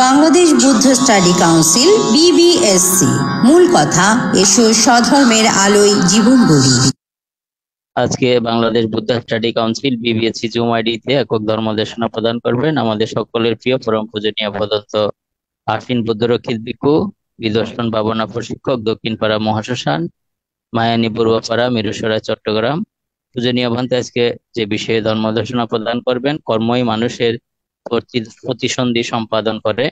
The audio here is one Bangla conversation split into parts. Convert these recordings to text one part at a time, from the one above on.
Bangladesh Buddha study council BBSC। মূল কথা, এসো স্বধর্মের আলোয় জীবন গড়ি। আজকে Bangladesh Buddha study council BBSC জুমাইডিতে একক ধর্মদেশনা প্রদান করবেন আমাদের সকলের প্রিয় পরম পূজনীয় প্রদত্ত আফিন বুদ্ধরক্ষিত ভিক্ষু, বিদর্শন ভাবনা প্রশিক্ষক, দক্ষিণপাড়া মহাশ্মশান, মায়ানী পূর্বপাড়া, মিরসরাই, চট্টগ্রাম। পূজনীয় ভান্তে আজকে যে বিষয়ে ধর্মদেশনা প্রদান করবেন, কর্মই মানুষের প্রতিসন্ধি সম্পাদন করে।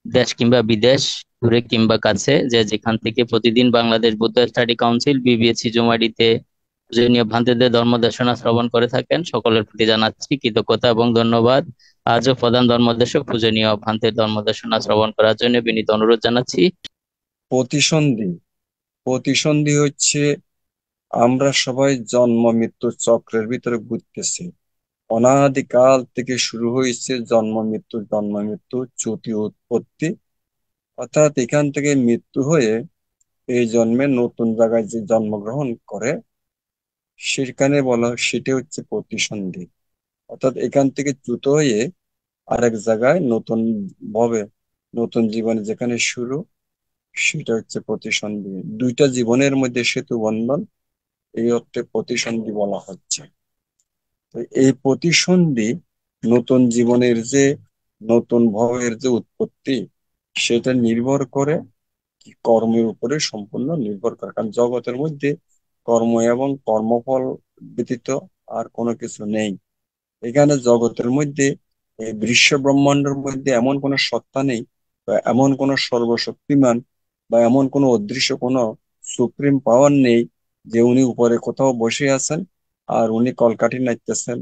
দেশ কিংবা বিদেশ, দূরে কিংবা কাছে, যে যেখান থেকে প্রতিদিন Bangladesh Buddha study council BBSC জুমাইডিতে পূজনীয় ভান্তেদের ধর্মদেশনা শ্রবণ করে থাকেন, সকলের প্রতি জানাচ্ছি কৃতজ্ঞতা এবং ধন্যবাদ। আজও প্রধান ধর্মদেশক পূজনীয় ভান্তের ধর্মদেশনা শ্রবণ করার জন্য বিনীত অনুরোধ জানাচ্ছি। প্রতিসন্ধি প্রতিসন্ধি হচ্ছে আমরা সবাই জন্ম মৃত্যু চক্রের ভিতরে ঘুরতেছি। অনাদিকাল থেকে শুরু হয়েছে জন্ম মৃত্যু চ্যুতি উৎপত্তি, অর্থাৎ এখান থেকে মৃত্যু হয়ে এই জন্মে নতুন জায়গায় যে জন্মগ্রহণ করে সেখানে বলা সেটা হচ্ছে প্রতিসন্ধি। অর্থাৎ এখান থেকে চ্যুত হয়ে আরেক জায়গায় নতুন ভাবে নতুন জীবনে যেখানে শুরু, সেটা হচ্ছে প্রতিসন্ধি। দুইটা জীবনের মধ্যে সেতু বন্ধন, এই অর্থে প্রতিসন্ধি বলা হচ্ছে। তো এই প্রতিসন্ধি নতুন জীবনের যে নতুন ভবের যে উৎপত্তি, সেটা নির্ভর করে কর্মের উপরে সম্পূর্ণ নির্ভর করে। কারণ জগতের মধ্যে কর্ম এবং কর্মফল ব্যতীত আর কোনো কিছু নেই। এখানে জগতের মধ্যে এই বিশ্ব ব্রহ্মাণ্ডের মধ্যে এমন কোনো সত্তা নেই, বা এমন কোনো সর্বশক্তিমান, বা এমন কোনো অদৃশ্য কোনো সুপ্রিম পাওয়ার নেই যে উনি উপরে কোথাও বসে আছেন আর উনি কলকাঠি নাচতেছেন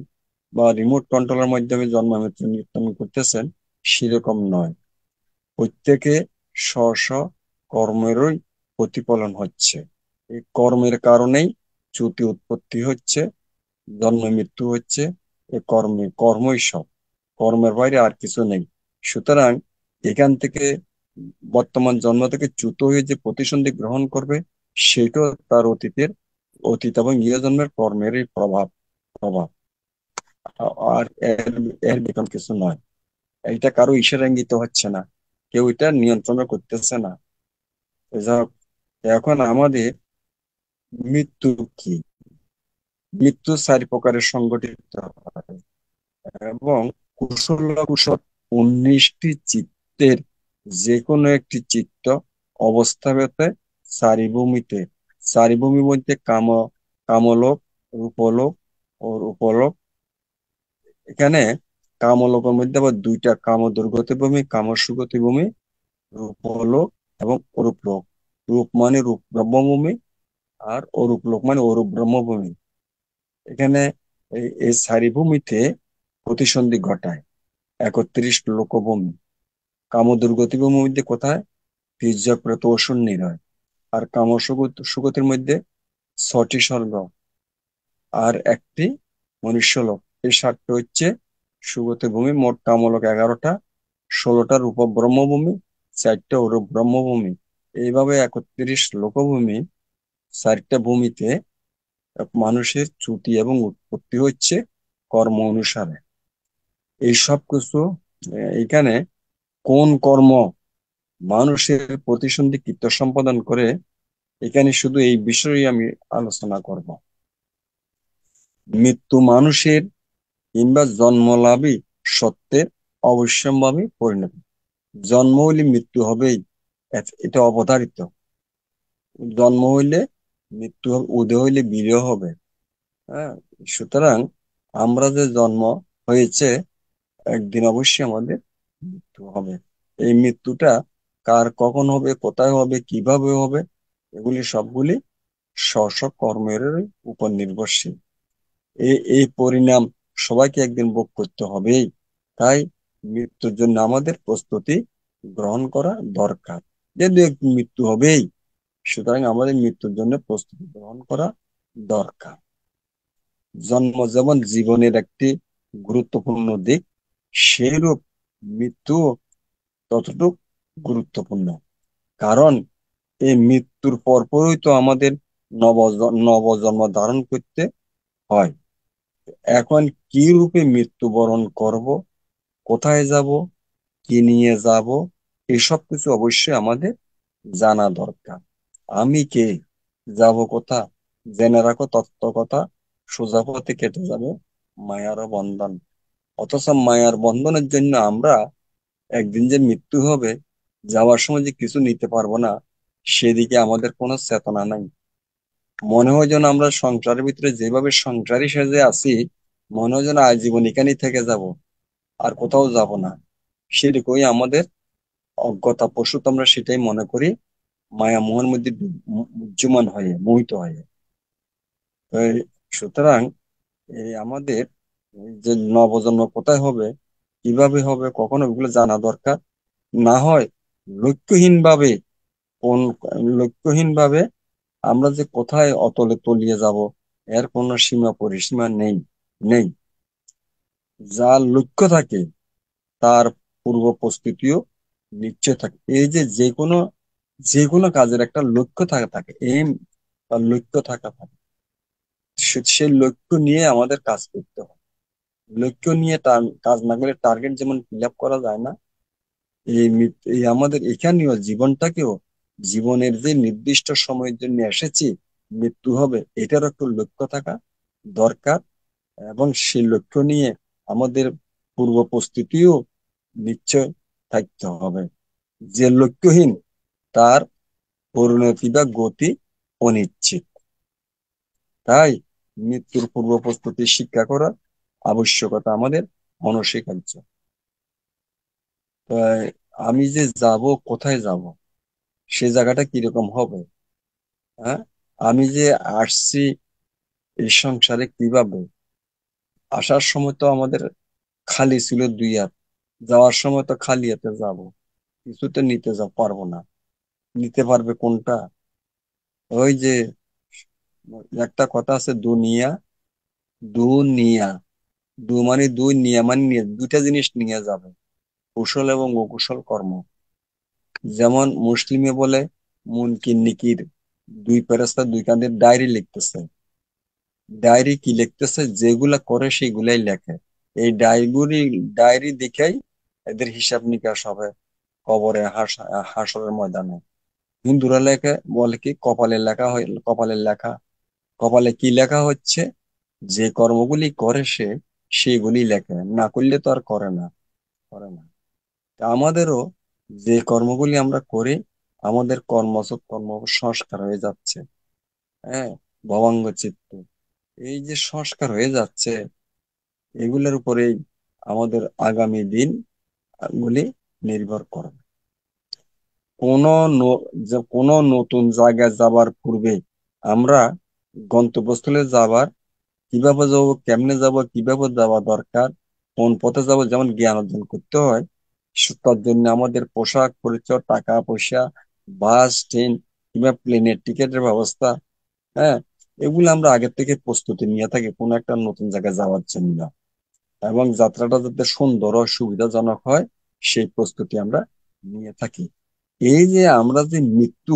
বা রিমোট কন্ট্রোলের মাধ্যমে জন্ম মৃত্যু নির্ধারণ করতেছেন। সেরকম নয়। প্রত্যেকে স্ব স্ব কর্মেরই প্রতিফলন হচ্ছে। এই কর্মের কারণেই চ্যুতি উৎপত্তি হচ্ছে, জন্ম মৃত্যু হচ্ছে। এই কর্মই সব, কর্মের বাইরে আর কিছু নেই। সুতরাং এখান থেকে বর্তমান জন্ম থেকে চ্যুত হয়ে যে প্রতিসন্ধি গ্রহণ করবে, সেটাও তার অতীত এবং ইহ জন্মের কর্মেরই প্রভাব প্রভাব আর এর এর বেতন কিছু নয়। এটা কারো ইশারা ইঙ্গিত হচ্ছে না, কেউ এটা নিয়ন্ত্রণ করতেছে না। যাক, এখন আমাদের মৃত্যু কি? মৃত্যু চার প্রকারের সংগঠিত হয় এবং কুশল অকুশল 19টি চিত্তের যে কোনো একটি চিত্ত অবস্থা পেতে চারি ভূমির মধ্যে কামলোক, রূপলোক ও রূপলোক। এখানে কামলোকের মধ্যে আবার দুইটা, কাম দুর্গতি ভূমি, কাম সুগতি ভূমি, রূপলোক এবং অরূপলোক। রূপ মানে রূপ ব্রহ্মভূমি, আর অরূপ লোক মানে অরূপ ব্রহ্মভূমি। এখানে এই চারি ভূমিতে প্রতিসন্ধি ঘটায় 31 লোকভূমি। কাম দুর্গতি ভূমির মধ্যে কোথায়? বীর্যপ্রেত অসুর নিরয়। আর কাম সুগতির মধ্যে 6টি স্বর্গ আর একটি মনুষ্যলোক। এই 7টি হচ্ছে সুগতি ভূমি। মোট কামলোক 11টা, 16টা রূপ ব্রহ্মভূমি, 4টা অরূপ ব্রহ্মভূমি। এইভাবে 31 লোকভূমি, 4টা ভূমিতে মানুষের চ্যুতি এবং উৎপত্তি হচ্ছে কর্ম অনুসারে। এই সব কিছু এখানে কোন কর্ম মানুষের প্রতিসন্ধি কৃত্য সম্পাদন করে, এখানে শুধু এই বিষয়ে আমি আলোচনা করব। মৃত্যু মানুষের কিংবা জন্মলাভই সত্যের অবশ্যম্ভাবী পরিণতি। জন্ম হইলে মৃত্যু হবেই, এটা অবধারিত। জন্ম হইলে মৃত্যু হবে, উদয় হইলে বিলীয় হবে। হ্যাঁ, সুতরাং আমরা যে জন্ম হয়েছে, একদিন অবশ্যই আমাদের মৃত্যু হবে। এই মৃত্যুটা কার কখন হবে, কোথায় হবে, কিভাবে হবে, এগুলি সবগুলি স্ব স্ব কর্মের উপর নির্ভরশীল। এই পরিণাম সবাইকে একদিন ভোগ করতে হবেই। তাই মৃত্যুর জন্য আমাদের প্রস্তুতি গ্রহণ করা দরকার। যেহেতু একদিন মৃত্যু হবেই, সুতরাং আমাদের মৃত্যুর জন্য প্রস্তুতি গ্রহণ করা দরকার। জন্ম যেমন জীবনের একটি গুরুত্বপূর্ণ দিক, সেইরূপ মৃত্যু ততটুক গুরুত্বপূর্ণ। কারণ এই মৃত্যুর পরপরই তো আমাদের নবজন্ম ধারণ করতে হয়। এখন কি রূপে মৃত্যুবরণ করব, কোথায় যাব, কি নিয়ে যাব, এসব কিছু অবশ্যই আমাদের জানা দরকার। আমি কে, যাব কোথা, জেনে রাখো তত্ত্ব কথা, সোজা পথে কেটে যাবে মায়ার বন্ধন। অথচ মায়ার বন্ধনের জন্য আমরা একদিন যে মৃত্যু হবে, যাওয়ার সময় যে কিছু নিতে পারবো না, সেদিকে আমাদের কোনো চেতনা নাই। মনে হয় যেন আমরা সংসারের ভিতরে যেভাবে সংসারী সেজে আছি, মনে হয় যেন আজীবন এখানেই থেকে যাব, আর কোথাও যাব না। সেরকমই আমাদের অজ্ঞতা পশুত আমরা সেটাই মনে করি, মায়া মোহের মধ্যে মুহ্যমান হয়ে মোহিত হয়ে। তো সুতরাং এই আমাদের এই যে নবজন্ম কোথায় হবে, কিভাবে হবে, কখনো এগুলো জানা দরকার। না হয় লক্ষ্যহীন ভাবে, কোন লক্ষ্যহীন ভাবে আমরা যে কোথায় অতলে তলিয়ে যাব, এর কোনো সীমা পরিসীমা নেই। নেই। যার লক্ষ্য থাকে তার পূর্ব প্রস্তুতিও নিশ্চয় থাকে। এই যে যে কোনো কাজের একটা লক্ষ্য থাকে থাকে এম বা লক্ষ্য থাকা থাকে। সেই লক্ষ্য নিয়ে আমাদের কাজ করতে হয়। লক্ষ্য নিয়ে কাজ না করলে টার্গেট যেমন ফিল আপ করা যায় না, এই আমাদের এখানেও জীবনটাকেও, জীবনের যে নির্দিষ্ট সময়ের জন্য এসেছি, মৃত্যু হবে, এটারও একটু লক্ষ্য থাকা দরকার। এবং সেই লক্ষ্য নিয়ে আমাদের পূর্ব প্রস্তুতিও নিশ্চয় থাকতে হবে। যে লক্ষ্যহীন, তার পরিণতি বা গতি অনিশ্চিত। তাই মৃত্যুর পূর্ব প্রস্তুতি শিক্ষা করার আবশ্যকতা আমাদের অনস্বীকার্য। তাই আমি যে যাব, কোথায় যাব, সে জায়গাটা কিরকম হবে, হ্যাঁ, আমি যে আসছি এই সংসারে কিভাবে, আসার সময় তো আমাদের খালি ছিল দুই হাত, যাওয়ার সময় তো খালি হাতে যাব, কিছু তো নিতে পারবো না। নিতে পারবে কোনটা? ওই যে একটা কথা আছে, দুনিয়া, দুনিয়া, দু মানে দুই, নিয়া মানে নিয়ে, দুইটা জিনিস নিয়ে যাবে, কুশল এবং অকুশল কর্ম। যেমন মুসলিমে বলে মুনকির নিকির, দুই ফেরেশতা দুই কাঁধে ডায়েরি লিখতেছে। ডায়েরি কি লিখতেছে? যেগুলা করে সেগুলাই লেখে। এই ডায়েরি দেখেই এদের হিসাব নিকাশ হবে কবরে, হাসরের ময়দানে। হিন্দুরা লেখে, বলে কি কপালে লেখা হয়, কপালের লেখা। কপালে কি লেখা হচ্ছে? যে কর্মগুলি করে সে, সেগুলি লেখে, না করলে তো আর করে না। তা আমাদেরও যে কর্মগুলি আমরা করি, আমাদের কর্ম সংস্কার হয়ে যাচ্ছে, হ্যাঁ, ভবাঙ্গ চিত্ত। এই যে সংস্কার হয়ে যাচ্ছে, এগুলোর উপরেই আমাদের আগামী দিন গুলি নির্ভর করে। কোন কোনো নতুন জায়গায় যাবার পূর্বে আমরা গন্তব্যস্থলে যাবার, কিভাবে যাব, কেমনে যাব, কিভাবে যাওয়া দরকার, কোন পথে যাব, যেমন জ্ঞান অর্জন করতে হয়, তার জন্য আমাদের পোশাক পরিচ্ছদ, টাকা পয়সা, বাস, ট্রেন কিংবা প্লেনের টিকিটের ব্যবস্থা, হ্যাঁ, এগুলো আমরা আগের থেকে প্রস্তুতি নিয়ে থাকি কোনো একটা নতুন জায়গায় যাওয়ার জন্য। এবং যাত্রাটা যাতে সুন্দর ও সুবিধাজনক হয়, সেই প্রস্তুতি আমরা নিয়ে থাকি। এই যে আমরা যে মৃত্যু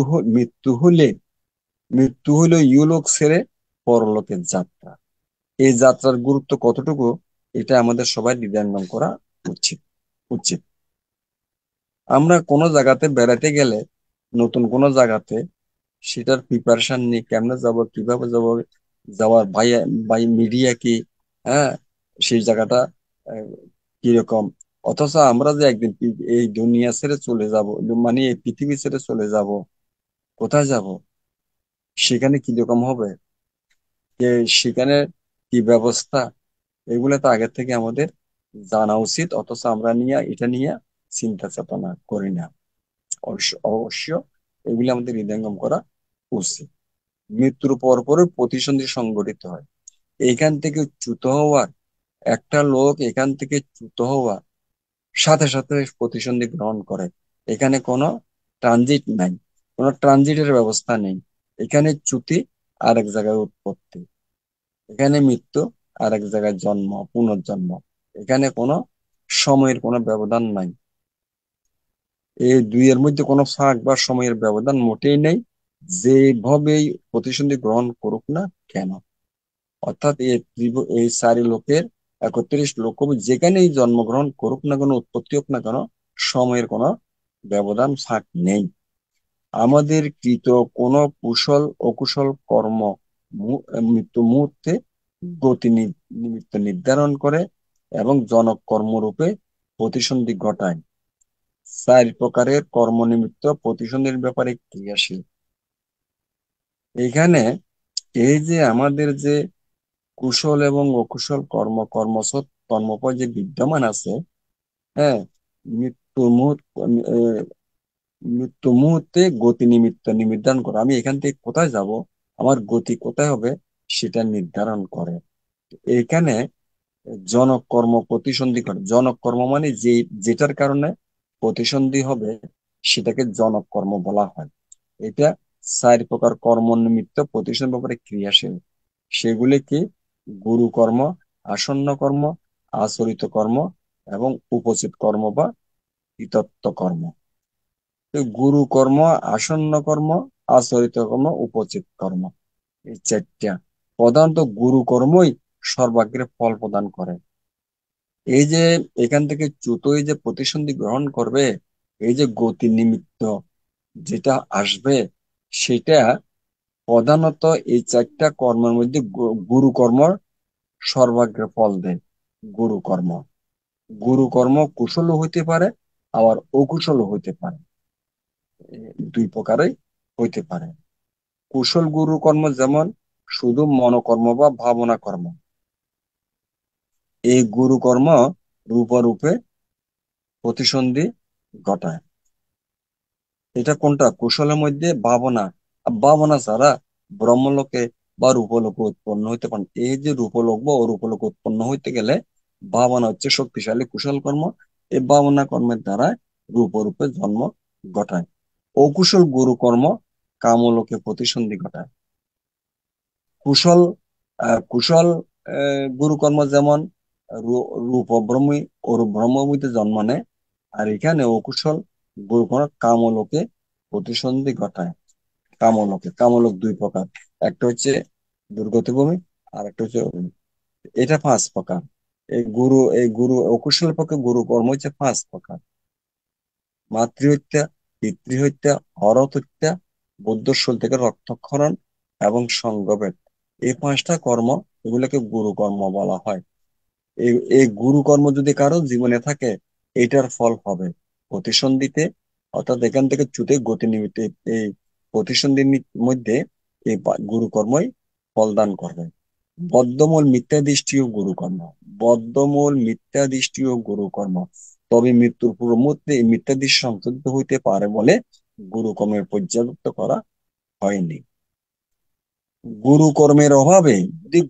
হলে ইহলোক ছেড়ে পরলোকের যাত্রা, এই যাত্রার গুরুত্ব কতটুকু, এটা আমাদের সবাই হৃদয়ঙ্গম করা উচিত উচিত। আমরা কোনো জায়গাতে বেড়াতে গেলে, নতুন কোনো জায়গাতে, সেটার প্রিপারেশন নিই, কেমনে যাব, কিভাবে যাব, যাওয়ার বাই বাই মিডিয়া কি, হ্যাঁ, সেই জায়গাটা আহ, কিরকম। অথচ আমরা যে একদিন এই দুনিয়া ছেড়ে চলে যাব, মানে এই পৃথিবী ছেড়ে চলে যাব, কোথায় যাব, সেখানে কিরকম হবে, সেখানে কি ব্যবস্থা, এগুলো তো আগে থেকে আমাদের জানা উচিত। অথচ আমরা এটা নিয়ে চিন্তা চেতনা করি না। অবশ্য এগুলি আমাদের হৃদয়ঙ্গম করা উচিত। মৃত্যুর পর পরই প্রতিসন্ধি সংঘটিত হয়। এখান থেকে চ্যুত হওয়ার, একটা লোক এখান থেকে চ্যুত হওয়ার সাথে সাথে প্রতিসন্ধি গ্রহণ করে। এখানে কোনো ট্রানজিট নাই, কোনো ট্রানজিটের ব্যবস্থা নেই। এখানে চ্যুতি, আরেক জায়গায় উৎপত্তি। এখানে মৃত্যু, আরেক জায়গায় জন্ম, পুনর্জন্ম। এখানে কোনো সময়ের কোনো ব্যবধান নাই। এই দুইয়ের মধ্যে কোনো ফাঁক বা সময়ের ব্যবধান মোটেই নেই, যেভাবেই প্রতিসন্ধি গ্রহণ করুক না কেন। অর্থাৎ এই চারি লোকের 31 লক্ষ যেখানেই জন্মগ্রহণ করুক না কেন, উৎপত্তি হোক না কেন, সময়ের কোনো ব্যবধান ফাঁক নেই। আমাদের কৃত কোনো কুশল অকুশল কর্ম মৃত্যু মুহূর্তে গতি নিমিত্ত নির্ধারণ করে এবং জনক কর্মরূপে প্রতিসন্ধি ঘটায়। 4 প্রকারের কর্ম নিমিত্ত প্রতিসন্ধির ব্যাপারে ক্রিয়াশীল। এখানে এই যে আমাদের যে কুশল এবং অকুশল কর্মপদ যে বিদ্যমান আছে, হ্যাঁ, মৃত্যু মৃত্যু মুহূর্তে গতি নিমিত্ত নির্ধারণ করে। আমি এখান থেকে কোথায় যাব, আমার গতি কোথায় হবে, সেটা নির্ধারণ করে। এখানে জনক কর্ম প্রতিসন্ধি করে। জনক কর্ম মানে যেটার কারণে প্রতিসন্ধি হবে সেটাকে জনক কর্ম বলা হয়। এটা 4 প্রকার কর্ম নিমিত্ত প্রতিসন্ধি ব্যাপারে ক্রিয়াশীল। সেগুলি কি? গুরু কর্ম, আসন্ন কর্ম, আচরিত কর্ম এবং উপচিত কর্ম বা কৃতত্ব কর্ম। তো গুরু কর্ম, আসন্ন কর্ম, আচরিত কর্ম, উপচিত কর্ম, এই 4টা প্রধানত গুরু কর্মই সর্বাগ্রে ফল প্রদান করে। এই যে এখান থেকে চ্যুতই যে প্রতিসন্ধি গ্রহণ করবে, এই যে গতি নিমিত্ত যেটা আসবে, সেটা প্রধানত এই 4টা কর্মের মধ্যে গুরু কর্ম সর্বাগ্রে ফল দেয়। গুরু কর্ম গুরু কর্ম কুশলও হইতে পারে, আবার অকুশলও হইতে পারে। 2 প্রকারই হইতে পারে। কুশল গুরু কর্ম যেমন শুধু মনোকর্ম বা ভাবনা কর্ম। এই গুরু কর্ম রূপে প্রতিসন্ধি ঘটায়। এটা কোনটা? কুশলের মধ্যে ভাবনা। আর ভাবনা ছাড়া ব্রহ্মলোকে বা রূপলোকে উৎপন্ন হইতে পারে না। এই যে রূপলোক বা অরূপলোক উৎপন্ন হইতে গেলে ভাবনা হচ্ছে শক্তিশালী কুশল কর্ম। এই ভাবনা কর্মের দ্বারা রূপে জন্ম ঘটায়। অকুশল গুরু কর্ম কামলোকে প্রতিসন্ধি ঘটায়। কুশল কুশল গুরু কর্ম যেমন রূপ ব্রহ্মী অরূপ ব্রহ্মভূমিতে জন্ম নেয়। আর এখানে অকুশল গুরু কর্ম কামলোকে প্রতিসন্ধি ঘটায়। কামলোক 2 প্রকার। একটা হচ্ছে দুর্গতি ভূমি, আর একটা হচ্ছে এটা 5 প্রকার। এই গুরু অকুশল পক্ষে গুরু কর্ম হচ্ছে 5 প্রকার: মাতৃহত্যা, পিতৃহত্যা, হরত হত্যা, বুদ্ধশূল থেকে রক্তক্ষরণ এবং সঙ্গভেদ। এই 5টা কর্ম, এগুলোকে গুরু কর্ম বলা হয়। এই গুরু কর্ম যদি কারো জীবনে থাকে, এটার ফল হবে প্রতিসন্ধিতে। অর্থাৎ এখান থেকে চ্যুতে গতি নিমিত্তে এই প্রতিসন্ধির মধ্যে এই গুরু কর্মই ফল দান করবে। বদ্ধমূল মিথ্যা দৃষ্টিও গুরু কর্ম। বদ্ধমূল মিথ্যা দৃষ্টিও গুরু কর্ম। তবে মৃত্যুর পূর্ব মুহূর্তে এই মিথ্যা দৃষ্টি সংশোধিত হইতে পারে বলে গুরু কর্মের পর্যায়ভুক্ত করা হয়নি। গুরু কর্মের অভাবে যদি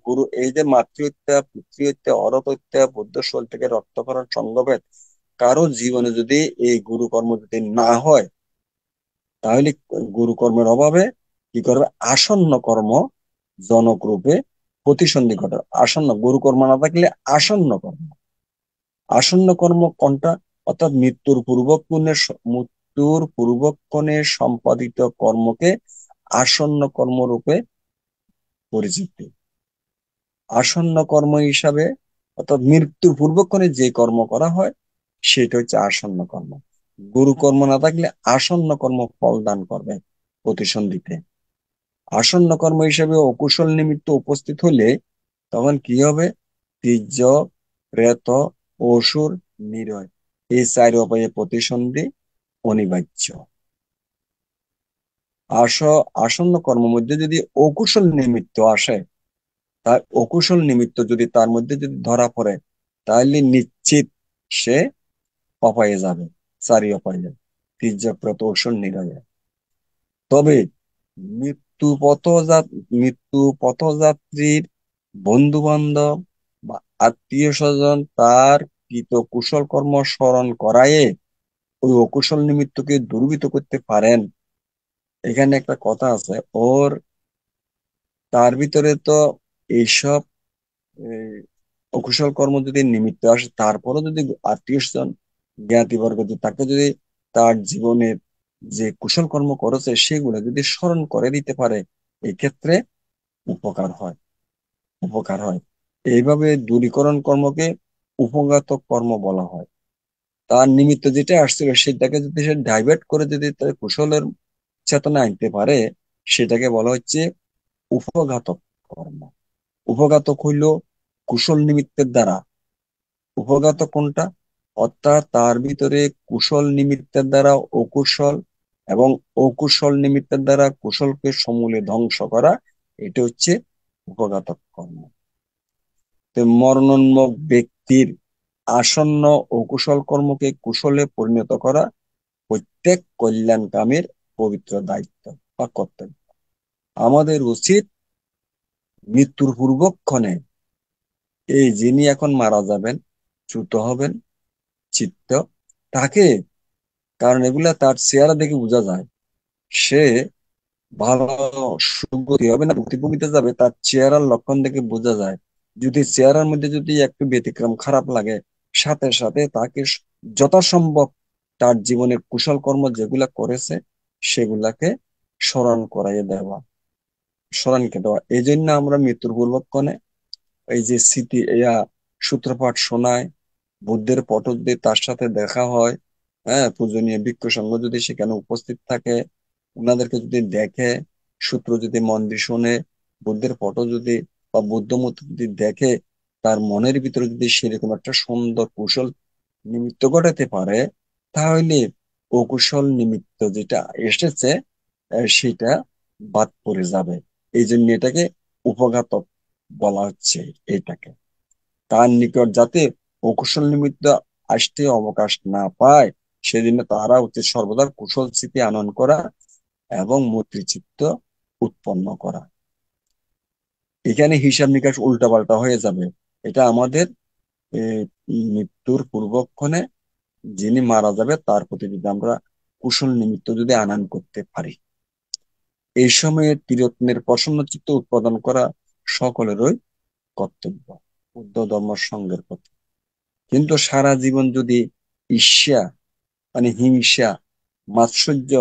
এই যে মাতৃহত্যা, পিতৃহত্যা, অরত হত্যা, বুদ্ধশূল থেকে রক্তক্ষরণ, সঙ্গভেদ, কারো জীবনে যদি এই গুরু কর্ম যদি না হয়, তাহলে গুরু কর্মের অভাবে কি করবে? আসন্ন কর্ম জনক রূপে প্রতিসন্ধি ঘটাবে। আসন্ন গুরু কর্ম না থাকলে আসন্ন কর্ম কোনটা? অর্থাৎ মৃত্যুর পূর্বক্ষণে সম্পাদিত কর্মকে আসন্ন কর্ম রূপে পরিচিত। আসন্ন কর্ম হিসাবে, অর্থাৎ মৃত্যুর পূর্বক্ষণে যে কর্ম করা হয় সেটা হচ্ছে আসন্ন কর্ম। গুরু কর্ম না থাকলে আসন্ন কর্ম ফল দান করবে প্রতিসন্ধিতে। আসন্ন কর্ম হিসাবে অকুশল নিমিত্ত উপস্থিত হলে তখন কি হবে? তীর্য, প্রেত, অসুর, নিরয়, এই 4 উপায়ে প্রতিসন্ধি অনিবার্য। আসন্ন কর্মের মধ্যে যদি অকুশল নিমিত্ত আসে, তার অকুশল নিমিত্ত যদি তার মধ্যে যদি ধরা পড়ে, তাহলে নিশ্চিত সে অপায়ে যাবে। 4 অপায়ে: তীর্য, প্রেত, অসুর, নিরয়। তবে মৃত্যু মৃত্যু পথযাত্রীর বন্ধু বান্ধব বা আত্মীয় স্বজন তার কৃত কুশল কর্ম স্মরণ করায়ে ওই অকুশল নিমিত্তকে দুর্বৃত্ত করতে পারেন। এখানে একটা কথা আছে, তার ভিতরে তো এইসব এই, অকুশল কর্ম যদি নিমিত্ত আসে, তারপরও যদি আত্মীয় স্বজন জ্ঞাতিবর্গ যদি তাকে যদি তার জীবনের যে কুশল কর্ম করেছে সেগুলো যদি স্মরণ করে দিতে পারে, এক্ষেত্রে উপকার হয়। উপকার হয়। এইভাবে দূরীকরণ কর্মকে উপঘাতক কর্ম বলা হয়। তার নিমিত্ত যেটা আসছিল সেটাকে যদি সে ডাইভার্ট করে যদি তার কুশলের চেতনা আনতে পারে, সেটাকে বলা হচ্ছে উপঘাতক কর্ম। উপঘাতক হইল কুশল নিমিত্তের দ্বারা। উপঘাতক কোনটা? অর্থাৎ তার ভিতরে কুশল নিমিত্তের দ্বারা অকুশল এবং অকুশল নিমিত্তের দ্বারা কুশলকে সমূলে ধ্বংস করা, এটা হচ্ছে উপঘাতক কর্ম। তো মরণোন্মুখ ব্যক্তির আসন্ন অকুশল কর্মকে কুশলে পরিণত করা প্রত্যেক কল্যাণকামীর পবিত্র দায়িত্ব বা কর্তব্য। আমাদের উচিত মৃত্যুর পূর্বক্ষণে এই যিনি এখন মারা যাবেন, চ্যুত হবেন, চিত্ত, তাকে, কারণ এগুলা তার চেহারা দেখে বোঝা যায় সে ভালো সুগতি হবে না ভক্তিভূমিতে যাবে, তার চেহারার লক্ষণ দেখে বোঝা যায়। যদি চেহারার মধ্যে যদি একটু ব্যতিক্রম খারাপ লাগে, সাথে সাথে তাকে যথাসম্ভব তার জীবনের কুশল কর্ম যেগুলা করেছে সেগুলাকে স্মরণকে দেওয়া। এই জন্য আমরা মৃত্যুর পূর্বক্ষণে এই যে স্মৃতি সূত্রপাঠ শোনায়, বুদ্ধের পটল তার সাথে দেখা হয়, হ্যাঁ, পূজনীয় ভিক্ষু সংঘ যদি সেখানে উপস্থিত থাকে, ওনাদেরকে যদি দেখে, সূত্র যদি মন দিয়ে শোনে, বুদ্ধের ফটো যদি বা বুদ্ধ মূর্তি যদি দেখে, তার মনের ভিতরে যদি সেরকম একটা সুন্দর কুশল নিমিত্ত ঘটাতে পারে, তাহলে অকুশল নিমিত্ত যেটা এসেছে সেটা বাদ পড়ে যাবে। এই জন্য এটাকে উপঘাতক বলা হচ্ছে। এটাকে তার নিকট যাতে অকুশল নিমিত্ত আসতে অবকাশ না পায়, সেজন্য তারা উচিত সর্বদা কুশল স্মৃতি আনয়ন করা এবং মৈত্রীচিত্ত উৎপন্ন করা। এখানে হিসাব নিকাশ উল্টাপাল্টা হয়ে যাবে। এটা আমাদের আহ, মৃত্যুর পূর্বক্ষণে যিনি মারা যাবে তার প্রতি যদি আমরা কুশল নিমিত্ত যদি আনয়ন করতে পারি, এই সময়ে তীরত্নের প্রসন্ন চিত্ত উৎপাদন করা সকলেরই কর্তব্য বুদ্ধ ধর্ম সঙ্গের প্রতি। কিন্তু সারা জীবন যদি ঈর্ষা মানে হিংসা, মাৎসর্য,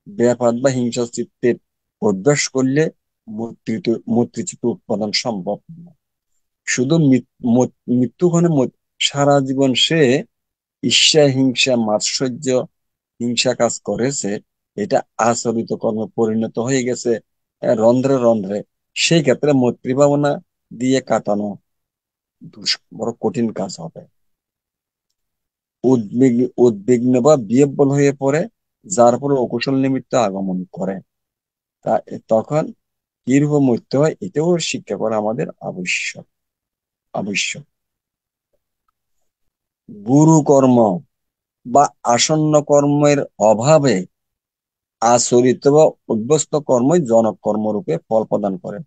ব্যাপার বা হিংসা চিত্তের অভ্যাস করলে মৈত্রীচিত্ত উৎপাদন সম্ভব নয়। শুধু মৃত্যুক্ষণে সারা জীবন সে ঈর্ষা, হিংসা, মাৎসর্য, হিংসা কাজ করেছে, এটা আচরিত কর্মে পরিণত হয়ে গেছে রন্ধ্রে রন্ধ্রে। সেই ক্ষেত্রে মৈত্রী ভাবনা দিয়ে কাটানো বড় কঠিন কাজ হবে। উদ্বিগ্ন বা বিহ্বল হয়ে পড়ে, যার পরে অকুশল নিমিত্ত আগমন করে। তা তখন কিরূপে মরতে হয় এটাও শিক্ষা করা আমাদের আবশ্যক। গুরু কর্ম বা আসন্ন কর্মের অভাবে আচরিত বা অভ্যস্ত কর্মই জনক কর্ম রূপে ফল প্রদান করে।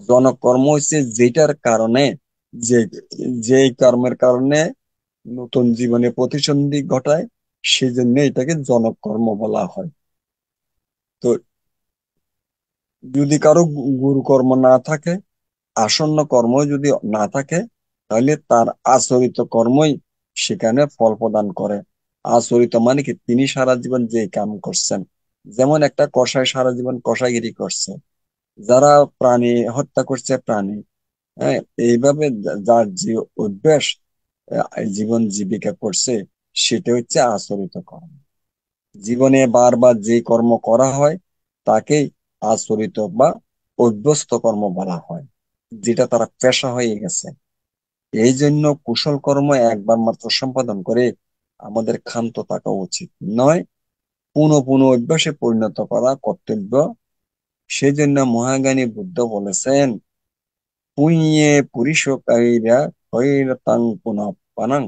জনক কর্ম হচ্ছে যেটার কারণে, যে যে কর্মের কারণে নতুন জীবনে প্রতিসন্ধি ঘটায়, সেই জন্য এটাকে জনক কর্ম বলা হয়। তো যদি কারো গুরু কর্ম না থাকে, আসন্ন কর্ম যদি না থাকে, তাহলে তার আচরিত কর্মই সেখানে ফল প্রদান করে। আচরিত মানে কি, তিনি সারা জীবন যে কাম করছেন, যেমন একটা কসাই সারা জীবন কসাইগিরি করছে, যারা প্রাণী হত্যা করছে প্রাণী, হ্যাঁ, এইভাবে যার যে অভ্যাস জীবন জীবিকা করছে, সেটা হচ্ছে আচরিত কর্ম। জীবনে বারবার যে কর্ম করা হয় তাকেই আচরিত বা অভ্যস্ত কর্ম বলা হয়, যেটা তারা পেশা হয়ে গেছে। এই জন্য কুশল কর্ম একবার মাত্র সম্পাদন করে আমাদের ক্ষান্ত থাকা উচিত নয়, পুনঃ পুনঃ অভ্যাসে পরিণত করা কর্তব্য। সেই জন্য মহাজ্ঞানী বুদ্ধ বলেছেন, পুঁয়ে পুরিশকারীরা হৈরতাং পুনঃ পানাং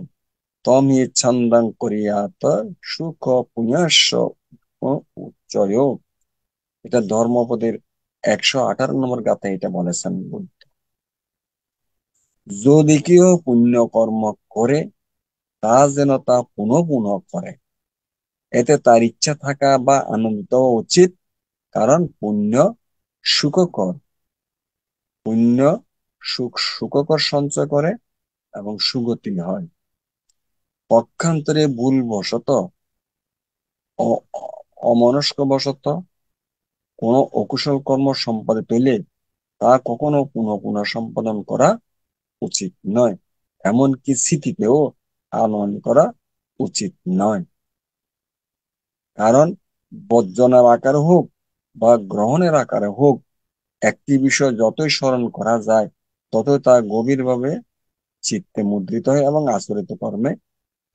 তমি ছন্দাং করিয়াত সুখ পুণ্যাস্য উচ্চয়। এটা ধর্মপদের 118 নম্বর গাথা এটা বলেছেন বুদ্ধ। যদি কেউ পুণ্য কর্ম করে, তা যেন তা পুনঃ পুনঃ করে, এতে তার ইচ্ছা থাকা বা আনন্দিত হওয়া উচিত। কারণ পুণ্য সুখকর, পুণ্য সুখকর সঞ্চয় করে এবং সুগতি হয়। পক্ষান্তরে ভুলবশত, অমনস্কবশত কোনো অকুশল কর্ম সম্পাদিত হইলে তা কখনো পুনঃ পুনঃ সম্পাদন করা উচিত নয়, এমনকি স্মৃতিতেও আনয়ন করা উচিত নয়। কারণ বর্জনার আকারে হোক বা গ্রহণের আকারে হোক, একটি বিষয় যতই স্মরণ করা যায় ততই তা গভীরভাবে চিত্তে মুদ্রিত হয় এবং আচরিত কর্মে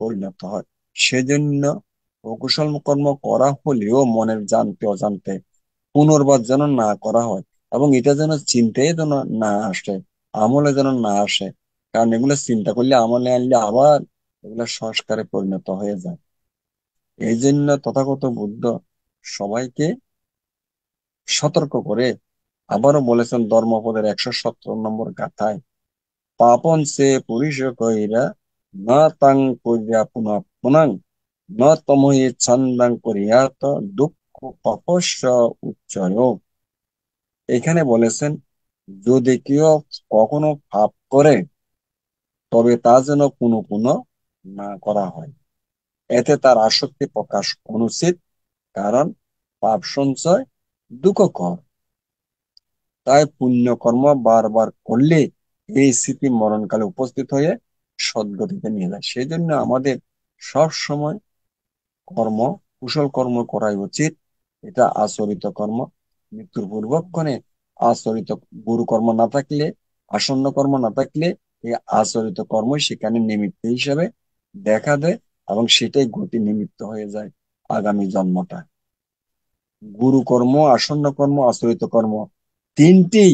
পরিণত হয়। সেজন্য অকুশল কর্ম করা হলেও মনের জানতে অজান্তে পুনর্বার যেন না করা হয়, এবং এটা যেন চিন্তায় যেন না আসে, আমলে যেন না আসে। কারণ এগুলো চিন্তা করলে, আমলে আনলে আবার এগুলো সংস্কারে পরিণত হয়ে যায়। এই জন্য তথাগত বুদ্ধ সবাইকে সতর্ক করে আবারও বলেছেন ধর্মপদের 117 নম্বর গাথায়, পাপন সে পুরুষ কইরা না তাং করিয়া পুনঃ পুনং ন তমহি ছন্দাং করিয়া তো দুঃখ পাপস্য উচ্চয়। এখানে বলেছেন, যদি কেউ কখনো পাপ করে তবে তা যেন পুনঃ পুনঃ না করা হয়। এতে তার আসক্তি প্রকাশ অনুচিত, কারণ পাপ সঞ্চয় দুঃখকর। তাই পুণ্যকর্ম বারবার করলে এই স্মৃতি মরণকালে উপস্থিত হয়ে সদ্গতিতে নিয়ে যায়। সেই জন্য আমাদের সব সময় কর্ম, কুশল কর্ম করাই উচিত। এটা আচরিত কর্ম। মৃত্যুর পূর্বক্ষণে আচরিত গুরু কর্ম না থাকলে, আসন্ন কর্ম না থাকলে, এই আচরিত কর্মই সেখানে নিমিত্ত হিসেবে দেখা দেয়, এবং সেটাই গতি নিমিত্ত হয়ে যায় আগামী জন্মটা। গুরু কর্ম, আসন্ন কর্ম, আচরিত কর্ম, তিনটি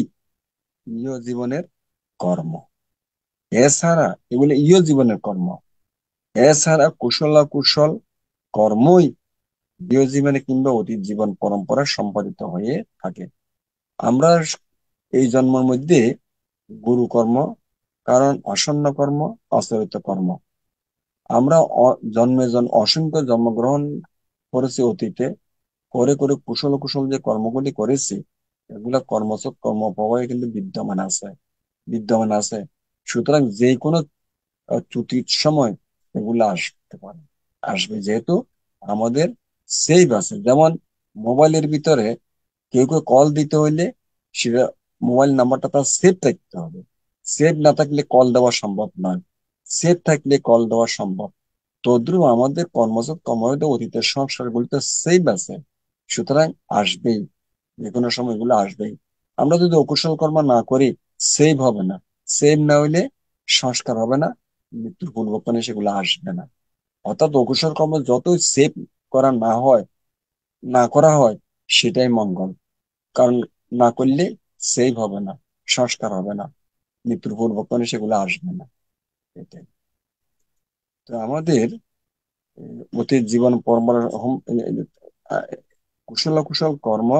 ইহ জীবনের কর্ম। এছাড়া এগুলো ইহ জীবনের কর্ম। এছাড়া কুশল কর্মই ইহ জীবনে কিংবা অতীত জীবন পরম্পরা সম্পাদিত হয়ে থাকে। আমরা এই জন্মের মধ্যে গুরু কর্ম, কারণ আসন্ন কর্ম, আচরিত কর্ম। আমরা অসংখ্য জন্মগ্রহণ করেছি অতীতে, করে করে কুশল যে কর্মগুলি করেছি, এগুলা কর্মপ্রবাহে কিন্তু বিদ্যমান আছে। সুতরাং যে কোনো ত্রুটির সময় এগুলো আসবে, যেহেতু আমাদের সেভ আছে। যেমন মোবাইলের ভিতরে কেউ কেউ কল দিতে হইলে সেটা মোবাইল নাম্বারটা তার সেভ থাকতে হবে। সেভ না থাকলে কল দেওয়া সম্ভব নয়, সেভ থাকলে কল দেওয়া সম্ভব। তদ্রুপ আমাদের কর্মরত অতীতের সংস্কারগুলিতে সেভ আছে, সুতরাং আসবেই, যে কোনো সময় এগুলো আসবেই। আমরা যদি অকুশল কর্ম না করি, সেভ হবে না। সেভ না হইলে সংস্কার হবে না, মৃত্যুর পূর্বক্ষণে সেগুলো আসবে না। অর্থাৎ অকুশল কর্ম যতই সেভ করা না করা হয়, সেটাই মঙ্গল। কারণ না করলে সেভ হবে না, সংস্কার হবে না, মৃত্যুর পূর্বক্ষণে সেগুলো আসবে না। এটাই তো আমাদের অতীত জীবন পরম্পরা আহ, কুশল কর্ম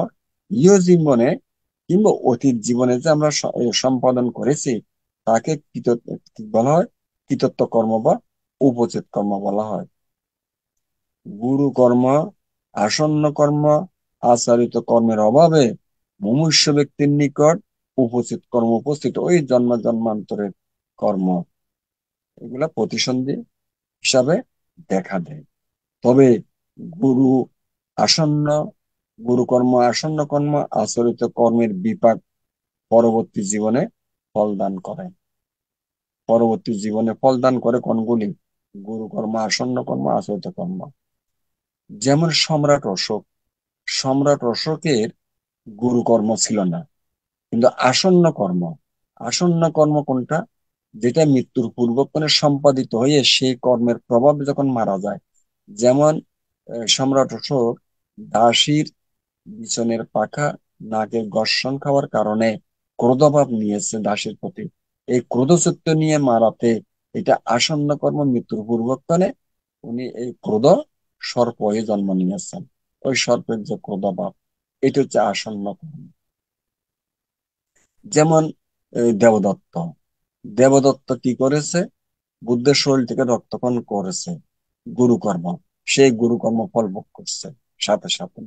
ইহ জীবনে কিংবা অতীত জীবনে যে আমরা সম্পাদন করেছি, তাকে কি বলা হয়? কৃতত্ব কর্ম বা উপচিত কর্ম বলা হয়। গুরু কর্ম, আসন্ন কর্ম, আচারিত কর্মের অভাবে মুমূর্ষু ব্যক্তির নিকট উপচিত কর্ম উপস্থিত, ওই জন্মান্তরের কর্ম, এগুলা প্রতিসন্ধি হিসাবে দেখা দেয়। তবে গুরু আসন্ন আসন্ন কর্ম, আচরিত কর্মের বিপাক পরবর্তী জীবনে ফলদান করে। কোনগুলি? গুরু কর্ম, আসন্ন কর্ম, আচরিত কর্ম। যেমন সম্রাট অশোকের গুরু কর্ম ছিল না, কিন্তু আসন্ন কর্ম কোনটা? যেটা মৃত্যুর পূর্বক্ষণে সম্পাদিত হয়ে সেই কর্মের প্রভাব যখন মারা যায়। যেমন সম্রাট অশোক দাসীর বিছনের পাখা নাকের ঘর্ষণ খাওয়ার কারণে ক্রোধভাব নিয়েছে দাসীর প্রতি। এই ক্রোধচিত্ত নিয়ে মারাতে, এটা আসন্ন কর্ম। মৃত্যুর পূর্বক্ষণে উনি এই ক্রোধ সর্প হয়ে জন্ম নিয়েছেন। ওই সর্পের যে ক্রোধভাব, এটা হচ্ছে আসন্ন কর্ম। যেমন দেবদত্ত দেবদত্ত কি করেছে? বুদ্ধের শরীর থেকে রক্তপান করেছে, গুরুকর্ম। সেই গুরুকর্ম ফল ভোগ করছে সাথে সাথে,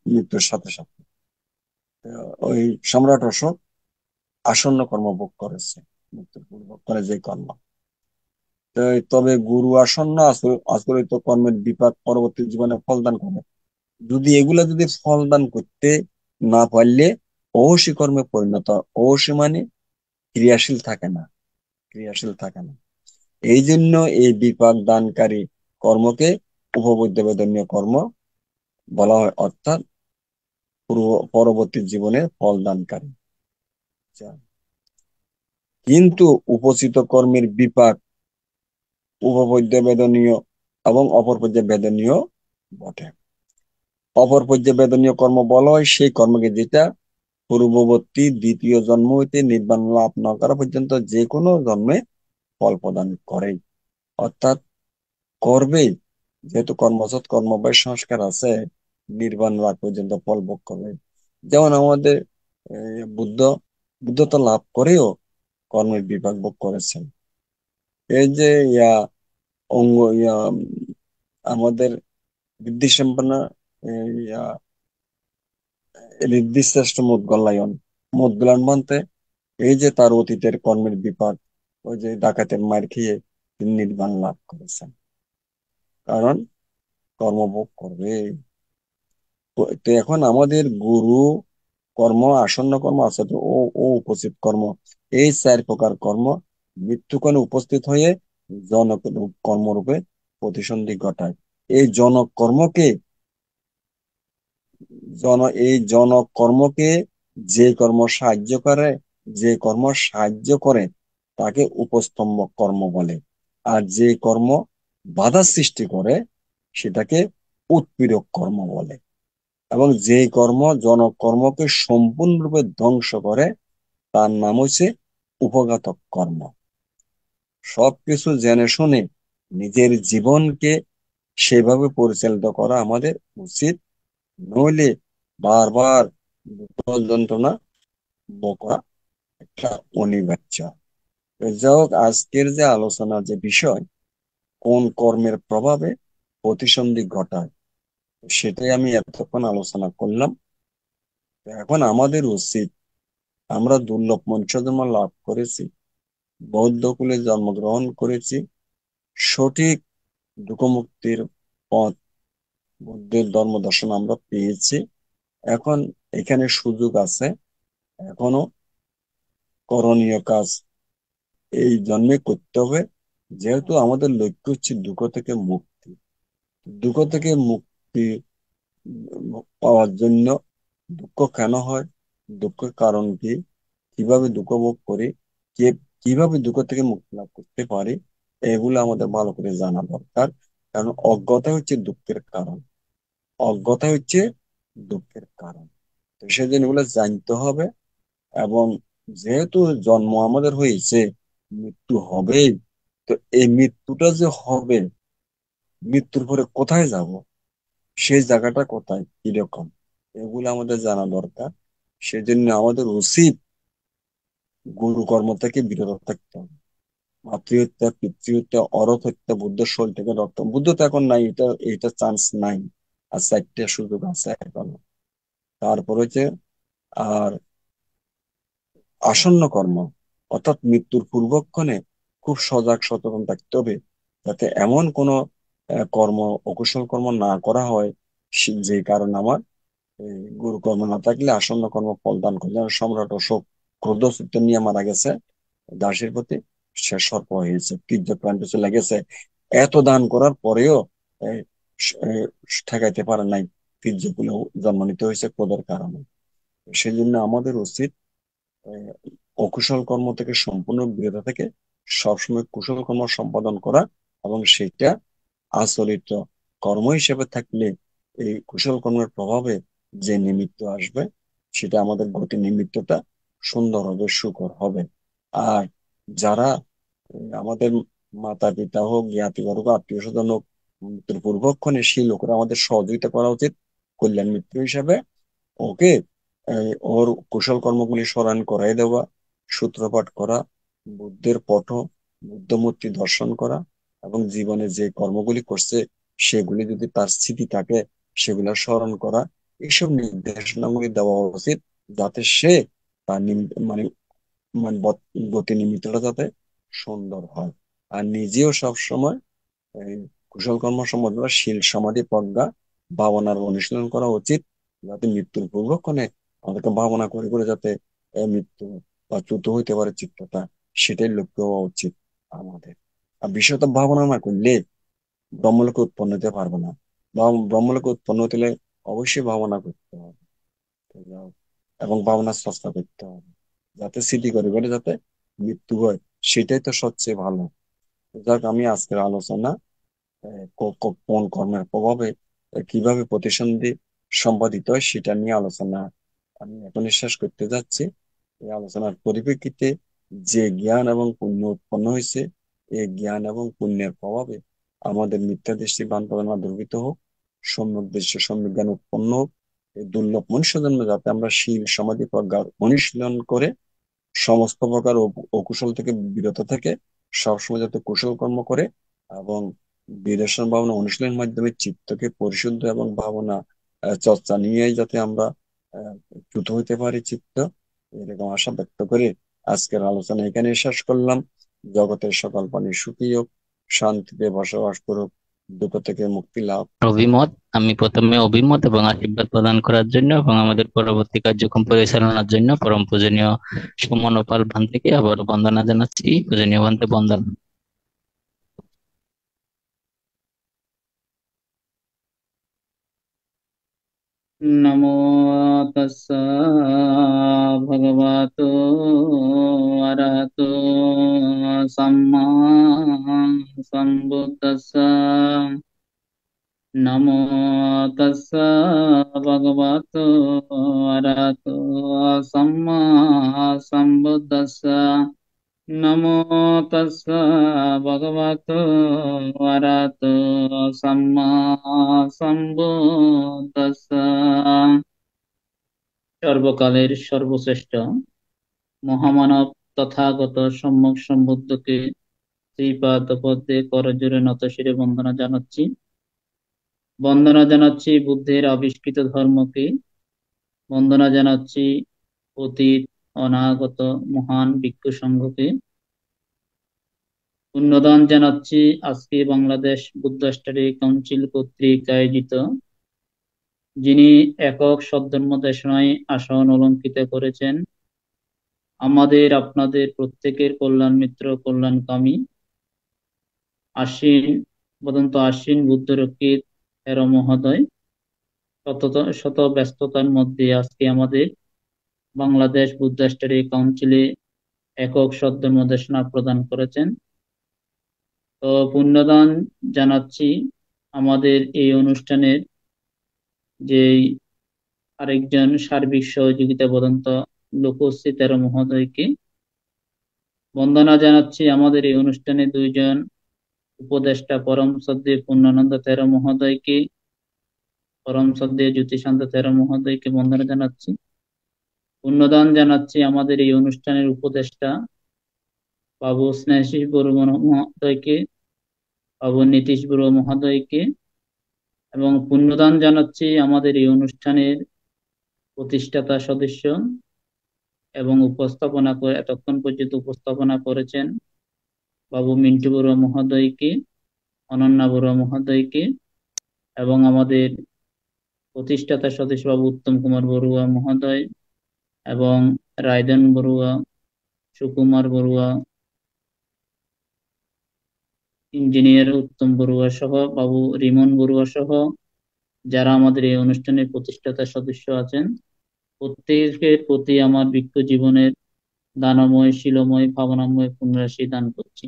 মৃত্যুর সাথে সাথে। ওই সম্রাট অশোক আসন্ন কর্ম ভোগ করেছে, মৃত্যুর পূর্বক্ষণে যে কর্ম। তবে গুরু আসন্ন আচরিত কর্মের বিপাক পরবর্তী জীবনে ফলদান করে। যদি ফলদান করতে না পারলে অহসী মানে ক্রিয়াশীল থাকে না। এই জন্য এই বিপাক দানকারী কর্মকে উপবৈদ্য বেদনীয় কর্ম বলা হয়, অর্থাৎ পরবর্তী জীবনে ফল দানকারী। আচ্ছা, কিন্তু উপচিত কর্মের বিপাক উপপদ্য বেদনীয় এবং অপর পর্যায়ে বেদনীয় বটে। অপর পর্যায়ে বেদনীয় কর্ম বলা হয় সেই কর্মকে যেটা পূর্ববর্তী দ্বিতীয় জন্ম হইতে নির্বাণ লাভ না করা পর্যন্ত যে কোনো জন্মে ফল প্রদান করে, অর্থাৎ করবে। যেহেতু কর্মসৎ কর্মবায় সংস্কার আছে, নির্বাণ লাভ পর্যন্ত ফল ভোগ করবে। যেমন আমাদের বুদ্ধ বুদ্ধ তো লাভ করেও কর্মের বিপাক ভোগ করেছেন। এই যে অঙ্গ আমাদের ঋদ্ধি সম্পন্ন ঋদ্ধিশ্রেষ্ঠ মুদ্গলায়ন মুদ্গলায়ন বলতে এই যে তার অতীতের কর্মের বিপাক, ওই যে ডাকাতের মার খেয়ে তিনি নির্বাণ লাভ করেছেন, কারণ কর্মভোগ করবে। তো এখন আমাদের গুরু কর্ম, আসন্ন কর্ম আছে, তো ও ও উপস্থিত কর্ম, এই চার প্রকার কর্ম মৃত্যুক্ষণে উপস্থিত হয়ে জনক কর্মরূপে প্রতিসন্ধি ঘটায়। এই জনক কর্মকে এই জনক কর্মকে যে কর্ম সাহায্য করে, যে কর্ম সাহায্য করে তাকে উপস্তম্ভ কর্ম বলে। আর যে কর্ম বাধা সৃষ্টি করে সেটাকে উৎপীড়ক কর্ম বলে। এবং যে কর্ম জনক কর্মকে সম্পূর্ণরূপে ধ্বংস করে তার নাম হচ্ছে উপঘাতক কর্ম। সবকিছু জেনে শুনে নিজের জীবনকে সেভাবে পরিচালিত করা আমাদের উচিত, নইলে বারবার দুঃখ যন্ত্রণা ভোগ করা একটা অনিবার্য। তো যাই হোক, আজকের যে আলোচনা, যে বিষয় কোন কর্মের প্রভাবে প্রতিসন্ধি ঘটায়, সেটাই আমি এতক্ষণ আলোচনা করলাম। তো এখন আমাদের উচিত, আমরা দুর্লভ মনুষ্য জন্ম লাভ করেছি, বৌদ্ধ কুলে জন্মগ্রহণ করেছি, সঠিক দুঃখমুক্তির পথ বুদ্ধের ধর্ম দর্শন আমরা পেয়েছি। এখন এখানে সুযোগ আছে, এখনো করণীয় কাজ এই জন্মে করতে হবে। যেহেতু আমাদের লক্ষ্য হচ্ছে দুঃখ থেকে মুক্তি, দুঃখ থেকে মুক্তি পাওয়ার জন্য, দুঃখ কেন হয়, দুঃখের কারণ কি, কিভাবে দুঃখ ভোগ করি, কে কিভাবে দুঃখ থেকে মুক্তি লাভ করতে পারি, এগুলো আমাদের ভালো করে জানা দরকার। কারণ অজ্ঞতা হচ্ছে দুঃখের কারণ, অজ্ঞতা হচ্ছে দুঃখের কারণ। তো সেজন্য এগুলো জানতে হবে। এবং যেহেতু জন্ম আমাদের হয়েছে, মৃত্যু হবে, তো এই মৃত্যুটা যে হবে, মৃত্যুর পরে কোথায় যাব, সেই জায়গাটা কোথায়, কিরকম, এগুলো আমাদের জানা দরকার। সেজন্য আমাদের উচিত গুরু কর্ম থেকে বিরত থাকতে হবে। মাতৃহত্যা, পিতৃহত্যা, অরথ হত্যা, বুদ্ধের শরীর থেকে রক্ত, বুদ্ধ তো এখন নাই, এটা এটা চান্স নাই। আর চারটে সুযোগ আছে এখনো। তারপর হচ্ছে আর আসন্ন কর্ম, অর্থাৎ মৃত্যুর পূর্বক্ষণে খুব সজাগ সচেতন থাকতে হবে, যাতে এমন কোনো কর্ম, অকুশল কর্ম না করা হয় যে কারণে আমার গুরু কর্ম না থাকলে আসন্ন কর্ম ফল দান করে। যেমন সম্রাট অশোক ক্রোধ চিত্ত নিয়ে মারা গেছে দাসের প্রতি, সে সর্প হয়েছে, তীর্যক্রান্ত চলে গেছে, এত দান করার পরেও আহ, আহ, ঠেকাইতে পারে নাই, তীর্যকুলে জন্ম নিতে হয়েছে ক্রোধের কারণে। সেই জন্য আমাদের উচিত আহ, অকুশল কর্ম থেকে সম্পূর্ণ বিরত থেকে সবসময় কুশল কর্ম সম্পাদন করা, এবং সেটা আচরিত কর্ম হিসেবে থাকলে এই কুশল কর্মের প্রভাবে যে নিমিত্ত আসবে, সেটা আমাদের গতি নিমিত্তটা সুন্দর হবে, সুকর হবে। আর যারা আমাদের মাতা পিতা হোক, জ্ঞাতিবর্গ, আত্মীয় স্বজন হোক, মৃত্যুর পূর্বক্ষণে সেই লোকেরা আমাদের সহযোগিতা করা উচিত কল্যাণ মিত্র হিসাবে। ওকে ওর কুশল কর্মগুলি স্মরণ করাই দেওয়া, সূত্রপাঠ করা, বুদ্ধের পঠ, বুদ্ধমূর্তি দর্শন করা, এবং জীবনে যে কর্মগুলি করছে সেগুলি যদি তার স্মৃতি থাকে সেগুলো স্মরণ করা, এইসব নির্দেশনাগুলি দেওয়া উচিত, যাতে সে তার মানে মানে গতি নিমিত্তটা যাতে সুন্দর হয়। আর নিজেও সব সময় এই কুশল কর্ম সম্বন্ধে শীল সমাধি প্রজ্ঞা ভাবনার অনুশীলন করা উচিত, যাতে মৃত্যুর পূর্বক্ষণে আমাদেরকে ভাবনা করে করে যাতে মৃত্যু বা চ্যুত হইতে পারে চিত্তটা, সেটাই লক্ষ্য হওয়া উচিত আমাদের। আর বিশুদ্ধ ভাবনা না করলে ব্রহ্মলোকে উৎপন্ন হতে পারবে না। ব্রহ্মলোকে উৎপন্ন হতে হলে অবশ্যই ভাবনা করতে হবে, এবং ভাবনার চর্চা করতে হবে, যাতে স্মৃতি করে করে যাতে মৃত্যু হয়, সেটাই তো সবচেয়ে ভালো। যাক, আমি আজকের আলোচনা কোন কর্মের প্রভাবে কিভাবে প্রতিসন্ধি সম্পাদিত হয় সেটা নিয়ে আলোচনা আমি এখনই শেষ করতে যাচ্ছি। এই আলোচনার পরিপ্রেক্ষিতে যে জ্ঞান এবং পুণ্য উৎপন্ন হয়েছে, এই জ্ঞান এবং পুণ্যের প্রভাবে আমাদের মিথ্যা দৃষ্টি ভ্রান্ত দুর্বৃত্ত হোক, সম্যক দৃশ্য সম্যক জ্ঞান উৎপন্ন হোক। এই দুর্লভ মনুষ্য জন্মে যাতে আমরা শীল সমাধি প্রজ্ঞা অনুশীলন করে সমস্ত প্রকার অকুশল থেকে বিরত থেকে সবসময় যাতে কুশল কর্ম করে, এবং বিদর্শন ভাবনা অনুশীলনের মাধ্যমে চিত্তকে পরিশুদ্ধ এবং ভাবনা চর্চা নিয়েই যাতে আমরা দ্রুত হইতে পারি চিত্ত, এরকম আশা ব্যক্ত করে আজকের আলোচনা এখানে শেষ করলাম। জগতের সকল প্রাণী সুখী হোক, শান্তিতে বসবাস করুক, দুঃখ থেকে মুক্তি লাভ। অভিমত, আমি প্রথমে অভিমত এবং আশীর্বাদ প্রদান করার জন্য এবং আমাদের পরবর্তী কার্যক্রম পরিচালনার জন্য পরম পূজনীয় সুমন ও পাল ভান থেকে আবার বন্দনা জানাচ্ছি। পূজনীয় ভান্তে বন্দনা। नमो तस्स भगवतो अरहतो सम्मा सम्बुद्दस्स। नमो तस्स भगवतो अरहतो सम्मा सम्बुद्दस्स। नमो तस्स भगवतो अरहतो सम्मा सम्बुद्दस्स। সর্বকালের সর্বশ্রেষ্ঠ মহামানব তথাগত সম্যক সম্বুদ্ধকে শ্রীপাদ পদ্মে করজোড়ে নতশিরে বন্দনা জানাচ্ছি। বন্দনা জানাচ্ছি বুদ্ধের আবিষ্কৃত ধর্মকে, বন্দনা জানাচ্ছি অতীত অনাগত মহান ভিক্ষু সংঘকে, পুণ্যদান জানাচ্ছি আজকে বাংলাদেশ বুদ্ধ স্টাডি কাউন্সিল কর্তৃক আয়োজিত, যিনি একক সদ্ধর্ম দেশনায় আসন অলঙ্কৃত করেছেন আমাদের আপনাদের প্রত্যেকের কল্যাণ মিত্র কল্যাণকামী আশ্বিন বুদ্ধরক্ষিত এর মহোদয়। শত ব্যস্ততার মধ্যে আজকে আমাদের বাংলাদেশ বুদ্ধ স্টাডি কাউন্সিলে একক সদ্ধর্ম দেশনা প্রদান করেছেন। তো পুণ্যদান জানাচ্ছি আমাদের এই অনুষ্ঠানের যে আরেকজন সার্বিক সহযোগিতা বদন্ত লোকশ্রী তেরো মহোদয়কে। বন্দনা জানাচ্ছি আমাদের এই অনুষ্ঠানে দুইজন উপদেষ্টা পরম শ্রদ্ধেয় পূর্ণানন্দ তেরো মহোদয়কে, পরম শ্রদ্ধেয় জ্যোতিষান্ত তেরো মহোদয়কে বন্দনা জানাচ্ছি। পুণ্যদান জানাচ্ছি আমাদের এই অনুষ্ঠানের উপদেষ্টা বাবু স্নেহাশিস বড়ুয়া মহোদয়কে, বাবু নীতিশ বড়ুয়া মহোদয়কে, এবং পুণ্যদান জানাচ্ছি আমাদের এই অনুষ্ঠানের প্রতিষ্ঠাতা সদস্য এবং উপস্থাপনা করে এতক্ষণ পর্যন্ত উপস্থাপনা করেছেন বাবু মিন্টু বড়ুয়া মহোদয়কে, অনন্যা বড়ুয়া মহোদয়কে, এবং আমাদের প্রতিষ্ঠাতা সদস্য বাবু উত্তম কুমার বড়ুয়া মহোদয় এবং রায়দান বড়ুয়া, সুকুমার বড়ুয়া, ইঞ্জিনিয়ার উত্তম বড়ুয়া সহ বাবু রিমন বড়ুয়া সহ যারা আমাদের এই অনুষ্ঠানের প্রতিষ্ঠাতা সদস্য আছেন, প্রত্যেকের প্রতি আমার ভিক্ষু জীবনের দানময় শিলময় ভাবনাময় পুণ্যরাশি দান করছি।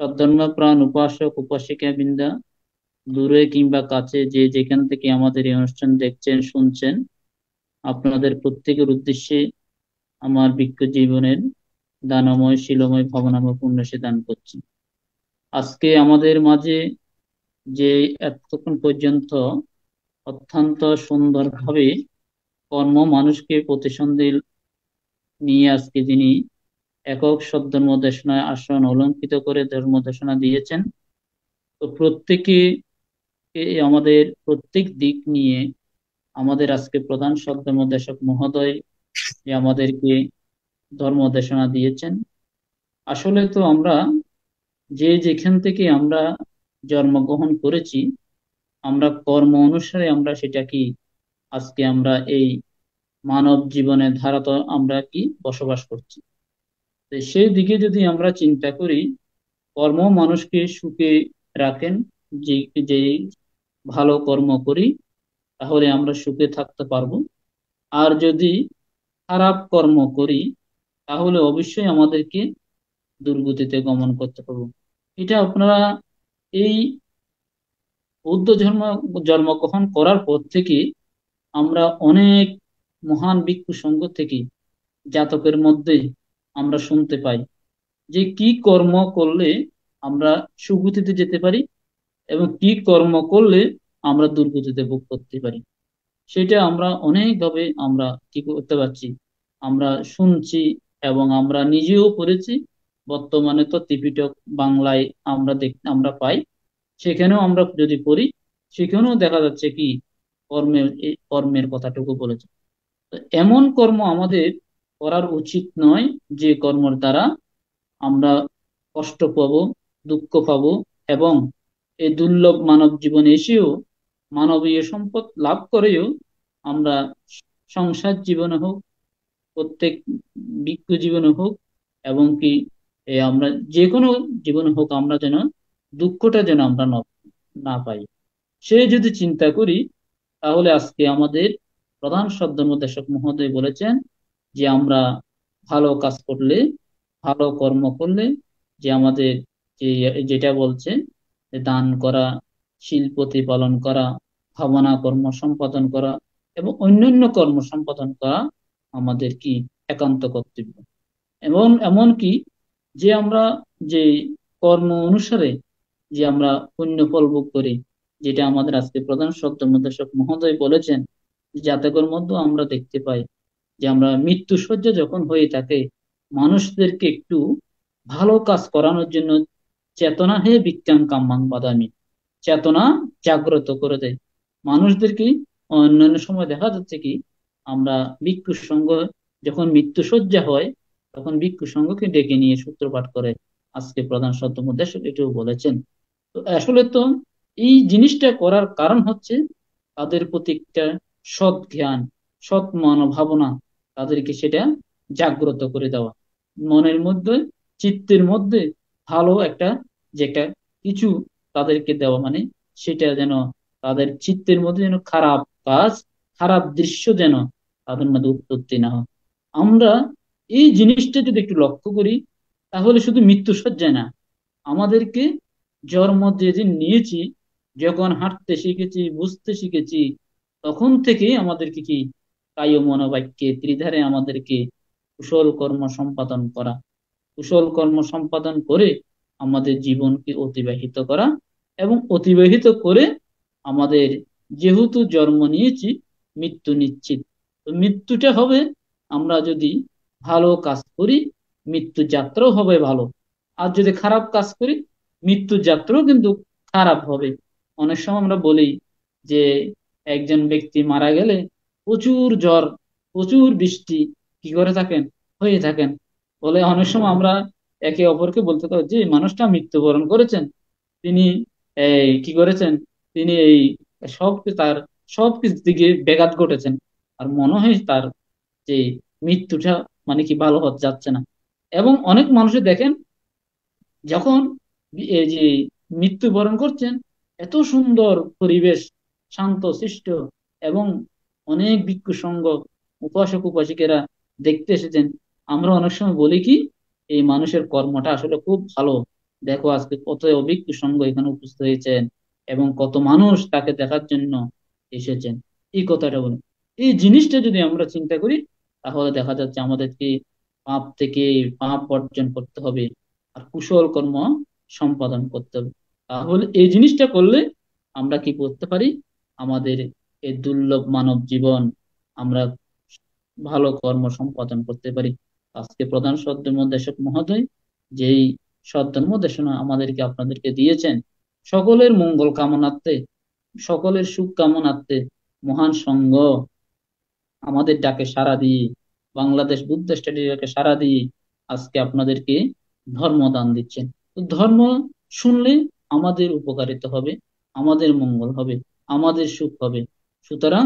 সদ্ধর্ম প্রাণ উপাসক উপাসিকা বৃন্দা দূরে কিংবা কাছে যে যেখান থেকে আমাদের এই অনুষ্ঠান দেখছেন শুনছেন, আপনাদের প্রত্যেকের উদ্দেশ্যে আমার ভিক্ষু জীবনের দানময় শিলময় ভাবনাময় পুণ্যরাশি দান করছি। আজকে আমাদের মাঝে যে এতক্ষণ পর্যন্ত অত্যন্ত সুন্দরভাবে কর্ম মানুষকে প্রতিসন্ধি নিয়ে আজকে যিনি একক সদ্ধর্ম দেশনায় আসন অলঙ্কৃত করে ধর্ম দেশনা দিয়েছেন, তো প্রত্যেকে আমাদের প্রত্যেক দিক নিয়ে আমাদের আজকে প্রধান সদ্ধর্ম দেশক মহোদয় যে আমাদেরকে ধর্ম দেশনা দিয়েছেন। আসলে তো আমরা যে যেখান থেকে আমরা জন্মগ্রহণ করেছি, আমরা কর্ম অনুসারে আমরা সেটা কি আজকে আমরা এই মানব জীবনের ধারা তো আমরা কি বসবাস করছি। সেই দিকে যদি আমরা চিন্তা করি, কর্ম মানুষকে সুখে রাখেন। যে যে ভালো কর্ম করি তাহলে আমরা সুখে থাকতে পারবো। আর যদি খারাপ কর্ম করি তাহলে অবশ্যই আমাদেরকে দুর্গতিতে গমন করতে পারবো। এটা আপনারা এই বৌদ্ধ জন্মগ্রহণ করার পর থেকে আমরা অনেক মহান ভিক্ষু সংঘ থেকে জাতকের মধ্যে আমরা শুনতে পাই যে কি কর্ম করলে আমরা সুগতিতে যেতে পারি এবং কি কর্ম করলে আমরা দুর্গতিতে ভোগ করতে পারি। সেটা আমরা অনেকভাবে আমরা কি করতে পারছি, আমরা শুনছি এবং আমরা নিজেও পড়েছি। বর্তমানে তো ত্রিপিটক বাংলায় আমরা পাই, সেখানেও আমরা যদি পড়ি সেখানেও দেখা যাচ্ছে কি কর্মের কথাটুকু বলেছে। তো এমন কর্ম আমাদের করার উচিত নয় যে কর্মের দ্বারা আমরা কষ্ট পাবো, দুঃখ পাবো এবং এই দুর্লভ মানব জীবনে এসেও মানবীয় সম্পদ লাভ করেও আমরা সংসার জীবনে হোক, প্রত্যেক ভিক্ষু জীবনে হোক এবং কি আমরা যে কোনো জীবনে হোক আমরা যেন দুঃখটা যেন আমরা না পাই। সে যদি চিন্তা করি তাহলে আজকে আমাদের প্রধান ধর্মদেশক মহোদয় বলেছেন যে আমরা ভালো কাজ করলে, ভালো কর্ম করলে, যে আমাদের যে যেটা বলছে যে দান করা, শীল প্রতিপালন করা, ভাবনা কর্ম সম্পাদন করা এবং অন্যান্য কর্ম সম্পাদন করা আমাদের কি একান্ত কর্তব্য। এমন কি যে আমরা যে কর্ম অনুসারে যে আমরা পুণ্য ফল ভোগ করি, যেটা আমাদের আজকে প্রধান ধর্মদেশক মহোদয় বলেছেন, জাতকের মধ্যে আমরা দেখতে পাই যে আমরা মৃত্যুশয্যা যখন হয়ে থাকে মানুষদেরকে একটু ভালো কাজ করানোর জন্য চেতনা হে বিজ্ঞান কাম্যাং বাদামি, চেতনা জাগ্রত করে দেয় মানুষদেরকে। অন্যান্য সময় দেখা যাচ্ছে কি আমরা ভিক্ষু সংঘ যখন মৃত্যুশয্যা হয় তখন ভিক্ষু সংঘকে ডেকে নিয়ে সূত্রপাঠ করে আজকে প্রধান ধর্মদেশক এটাও বলেছেন। তো আসলে তো এই জিনিসটা করার কারণ হচ্ছে তাদের প্রতি একটা সৎ জ্ঞান, সৎ মনোভাবনা, তাদেরকে সেটা জাগ্রত করে দেওয়া, মনের মধ্যে চিত্তের মধ্যে ভালো একটা যে একটা কিছু তাদেরকে দেওয়া, মানে সেটা যেন তাদের চিত্তের মধ্যে যেন খারাপ কাজ, খারাপ দৃশ্য যেন তাদের মধ্যে উৎপত্তি না হয়। আমরা এই জিনিসটা যদি একটু লক্ষ্য করি তাহলে শুধু মৃত্যুসজ্জায় না, আমাদেরকে জন্ম যেদিন নিয়েছি, যখন হাঁটতে শিখেছি, বুঝতে শিখেছি, তখন থেকে আমাদেরকে কি কায় মনোবাক্যে ত্রিধারে আমাদেরকে কুশল কর্ম সম্পাদন করা, কুশল কর্ম সম্পাদন করে আমাদের জীবনকে অতিবাহিত করা এবং অতিবাহিত করে আমাদের যেহেতু জন্ম নিয়েছি মৃত্যু নিশ্চিত। তো মৃত্যুটা হবে, আমরা যদি ভালো কাজ করি মৃত্যু যাত্রাও হবে ভালো, আর যদি খারাপ কাজ করি মৃত্যু যাত্রাও কিন্তু খারাপ হবে। অনেক সময় আমরা বলি যে একজন ব্যক্তি মারা গেলে প্রচুর ঝড়, প্রচুর বৃষ্টি কি করে থাকেন, হয়ে থাকেন, বলে অনেক সময় আমরা একে অপরকে বলতে পারি যে মানুষটা মৃত্যুবরণ করেছেন, তিনি কি করেছেন, তিনি এই তার সব কিছু দিকে ব্যাঘাত ঘটেছেন, আর মনে হয় তার যে মৃত্যুটা মানে কি ভালো হতে যাচ্ছে না। এবং অনেক মানুষের দেখেন যখন এই যে মৃত্যুবরণ করছেন এত সুন্দর পরিবেশ, শান্ত শিষ্ট, এবং অনেক ভিক্ষু সংঘ, উপাসক উপাসিকেরা দেখতে এসেছেন। আমরা অনেক সময় বলি কি এই মানুষের কর্মটা আসলে খুব ভালো, দেখো আজকে কত ভিক্ষু সংঘ এখানে উপস্থিত হয়েছেন এবং কত মানুষ তাকে দেখার জন্য এসেছেন, এই কথাটা বলি। এই জিনিসটা যদি আমরা চিন্তা করি তাহলে দেখা যাচ্ছে আমাদেরকে পাপ থেকে পাপ বর্জন করতে হবে আর কুশল কর্ম সম্পাদন করতে হবে। তাহলে এই জিনিসটা করলে আমরা কি করতে পারি, আমাদের এই দুর্লভ মানব জীবন আমরা ভালো কর্ম সম্পাদন করতে পারি। আজকে প্রধান সদ্ধর্মদেশক মহোদয় যেই সদ্ধর্মদেশনা আমাদেরকে আপনাদেরকে দিয়েছেন, সকলের মঙ্গল কামনার্থে, সকলের সুখ কামনার্থে মহান সংঘ আমাদের ডাকে সাড়া দিয়ে, বাংলাদেশ বুদ্ধ স্টাডিকে সাড়া দিয়ে আজকে আপনাদেরকে ধর্মদান দিচ্ছেন। তো ধর্ম শুনলে আমাদের উপকারিতা হবে, আমাদের মঙ্গল হবে, আমাদের সুখ হবে। সুতরাং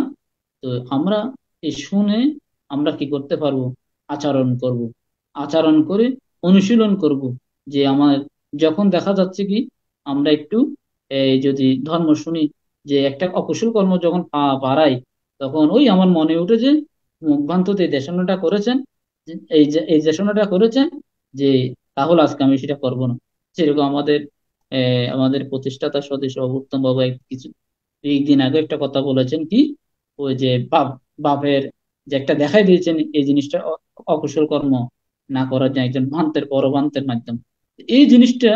তো আমরা এই শুনে আমরা কি করতে পারবো, আচরণ করব, আচরণ করে অনুশীলন করব যে আমার যখন দেখা যাচ্ছে কি আমরা একটু যদি ধর্ম শুনি, যে একটা অকুশল কর্ম যখন বাড়াই, তখন ওই আমার মনে উঠে যে মুখভান্ততে এই দেশনাটা করেছেন, এই দেশনাটা করেছেন, যে তাহলে আজকে আমি সেটা করব না। সেরকম আমাদের প্রতিষ্ঠাতা সদস্য উত্তম বাবু কিছু এই দিন আগে একটা কথা বলেছেন কি, ওই যে বাপের যে একটা দেখাই দিয়েছেন এই জিনিসটা অকুশল কর্ম না করার জন্য একজন ভ্রান্তের পরভ্রান্তের মাধ্যম। এই জিনিসটা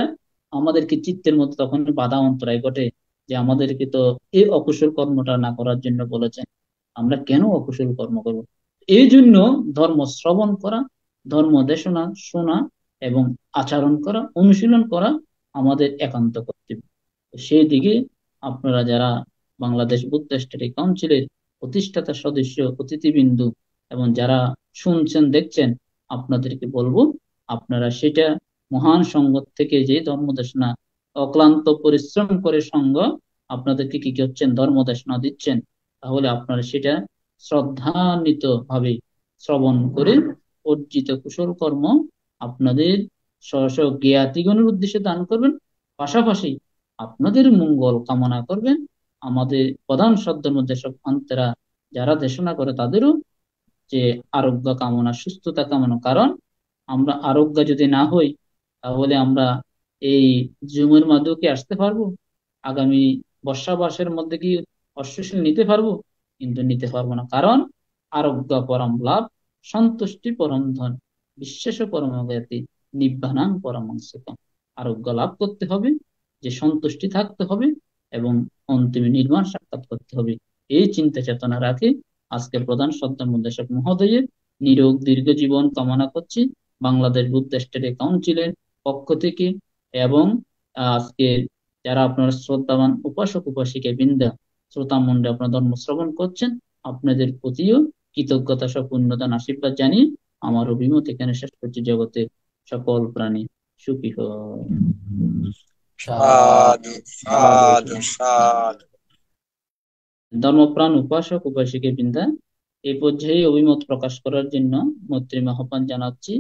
আমাদেরকে চিত্তের মধ্যে তখন বাধা অন্তরায় ঘটে, যে আমাদেরকে তো এই অকুশল কর্মটা না করার জন্য বলেছেন, আমরা কেন অকুশল কর্ম করব? এই জন্য ধর্ম শ্রবণ করা, ধর্ম দেশনা শোনা এবং আচরণ করা, অনুশীলন করা আমাদের একান্ত কর্তব্য। সেই দিকে আপনারা যারা বাংলাদেশ বুদ্ধ স্টাডি কাউন্সিলের প্রতিষ্ঠাতা সদস্য, অতিথিবৃন্দ এবং যারা শুনছেন দেখছেন, আপনাদেরকে বলবো আপনারা সেটা মহান সংঘ থেকে যে ধর্মদেশনা অক্লান্ত পরিশ্রম করে সংঘ আপনাদেরকে কি কি হচ্ছেন ধর্মদেশনা দিচ্ছেন, তাহলে আপনারা সেটা শ্রদ্ধান্বিত ভাবে শ্রবণ করে অর্জিত কুশল কর্ম আপনাদের স্ব স্ব জ্ঞাতিগণের উদ্দেশ্যে দান করবেন। পাশাপাশি আপনাদের মঙ্গল কামনা করবেন। আমাদের প্রধান শব্দের মধ্যে সব অন্তরা যারা দেশনা করে তাদেরও যে আরোগ্য কামনা, সুস্থতা কামনা। কারণ আমরা আরোগ্য যদি না হই, তাহলে আমরা এই জুমের মধ্যেও কি আসতে পারবো? আগামী বর্ষাবাসের মধ্যে কি অশ্বশীল নিতে পারবো? কিন্তু নিতে পারবো না। কারণ আরোগ্য পরম লাভ, সন্তুষ্টি পরম ধন, বিশ্বাস পরম জ্ঞাতি, নিব্বানাং পরমাংশকম। আরোগ্য লাভ করতে হবে, যে সন্তুষ্টি থাকতে হবে এবং অন্তিমে নির্মাণ সাক্ষাৎ করতে হবে। এই চিন্তা চেতনা রাখে আজকে প্রধান শ্রদ্ধা মুদ্রাসক মহোদয়ের নিরোগ দীর্ঘ জীবন কামনা করছি বাংলাদেশ বুদ্ধ স্টাডি কাউন্সিলের পক্ষ থেকে। এবং আজকে যারা আপনার শ্রদ্ধাবান উপাসক উপাসিকা বৃন্দা শ্রোতা মন্ডে আপনার ধর্ম শ্রবণ করছেন, আপনাদের প্রতিও কৃতজ্ঞতা সহ পুণ্যদান আশীর্বাদ জানিয়ে আমার অভিমত এখানে শেষ করছি। জগতের সকল প্রাণী সুখী হয়। সাধু সাধু সাধু। ধর্মপ্রাণ উপাসক উপাসিকা বৃন্দা, এই পর্যায়ে অভিমত প্রকাশ করার জন্য মৈত্রী আহ্বান জানাচ্ছি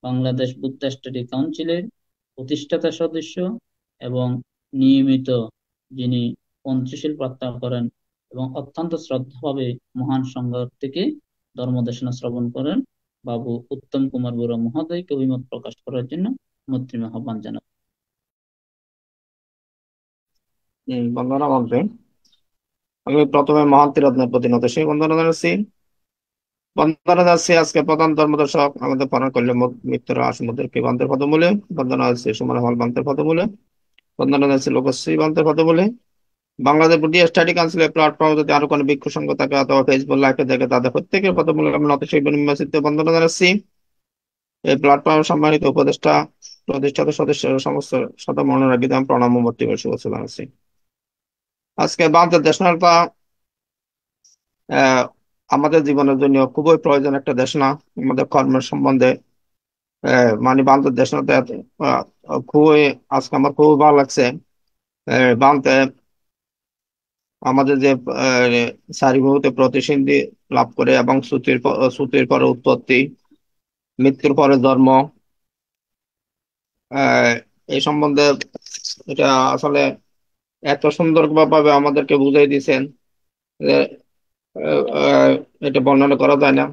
বাংলাদেশ বুদ্ধ স্টাডি কাউন্সিলের প্রতিষ্ঠাতা সদস্য এবং নিয়মিত যিনি পঞ্চশীল প্রার্থনা করেন এবং অত্যন্ত শ্রদ্ধাভাবে মহান সংঘ থেকে ধর্মদেশনা শ্রবণ করেন বাবু উত্তম কুমার বড়ুয়া মহোদয়কে অভিমত প্রকাশ করার জন্য মৈত্রী আহ্বান জানাচ্ছি। বন্দনা মন্ত্রী, আমি প্রথমে মহান ত্রিরত্নের প্রতি নতশীল বন্দনা জানাচ্ছি। বন্দনা যাচ্ছে আজকে প্রধান ধর্মদর্শক আমাদের পরাণ করলে মৃত্যুর আসমুদ্রের বান্তের পদমূলে বন্দনা আছে সুমন হল বান্তের পদমূলে বন্দনা যাচ্ছে লোকশ্রী বান্তের পদমূলে। বাংলাদেশ বুদ্ধি স্টাডি কাউন্সিলের প্ল্যাটফর্ম যদি আরো কোনো ভিক্ষু সংঘ থাকে অথবা ফেসবুক লাইভে দেখে তাদের প্রত্যেকের পদমূলে আমি নতশীল নির্বাচিত বন্দনা জানাচ্ছি। এই প্ল্যাটফর্ম সম্মানিত উপদেষ্টা প্রতিষ্ঠাতা সদস্য সমস্ত শত মনোরাগীদের আমি প্রণাম ও মূর্তি শুভেচ্ছা জানাচ্ছি। আজকে বান্তের দেশনাটা আহ আমাদের জীবনের জন্য খুবই প্রয়োজন একটা দেশনা। আমাদের কর্মের সম্বন্ধে মানে বান্তের দেশনাতে খুবই আজকে আমার খুবই ভালো লাগছে। বান্তে আমাদের যে সারিভূতে প্রতিসন্ধি লাভ করে এবং শ্রুতির পরে উৎপত্তি, মৃত্যুর পরে জন্ম, এই সম্বন্ধে এটা আসলে এত সুন্দরভাবে আমাদেরকে বুঝাই দিয়েছেন যে এটা বর্ণনা করা যায় না।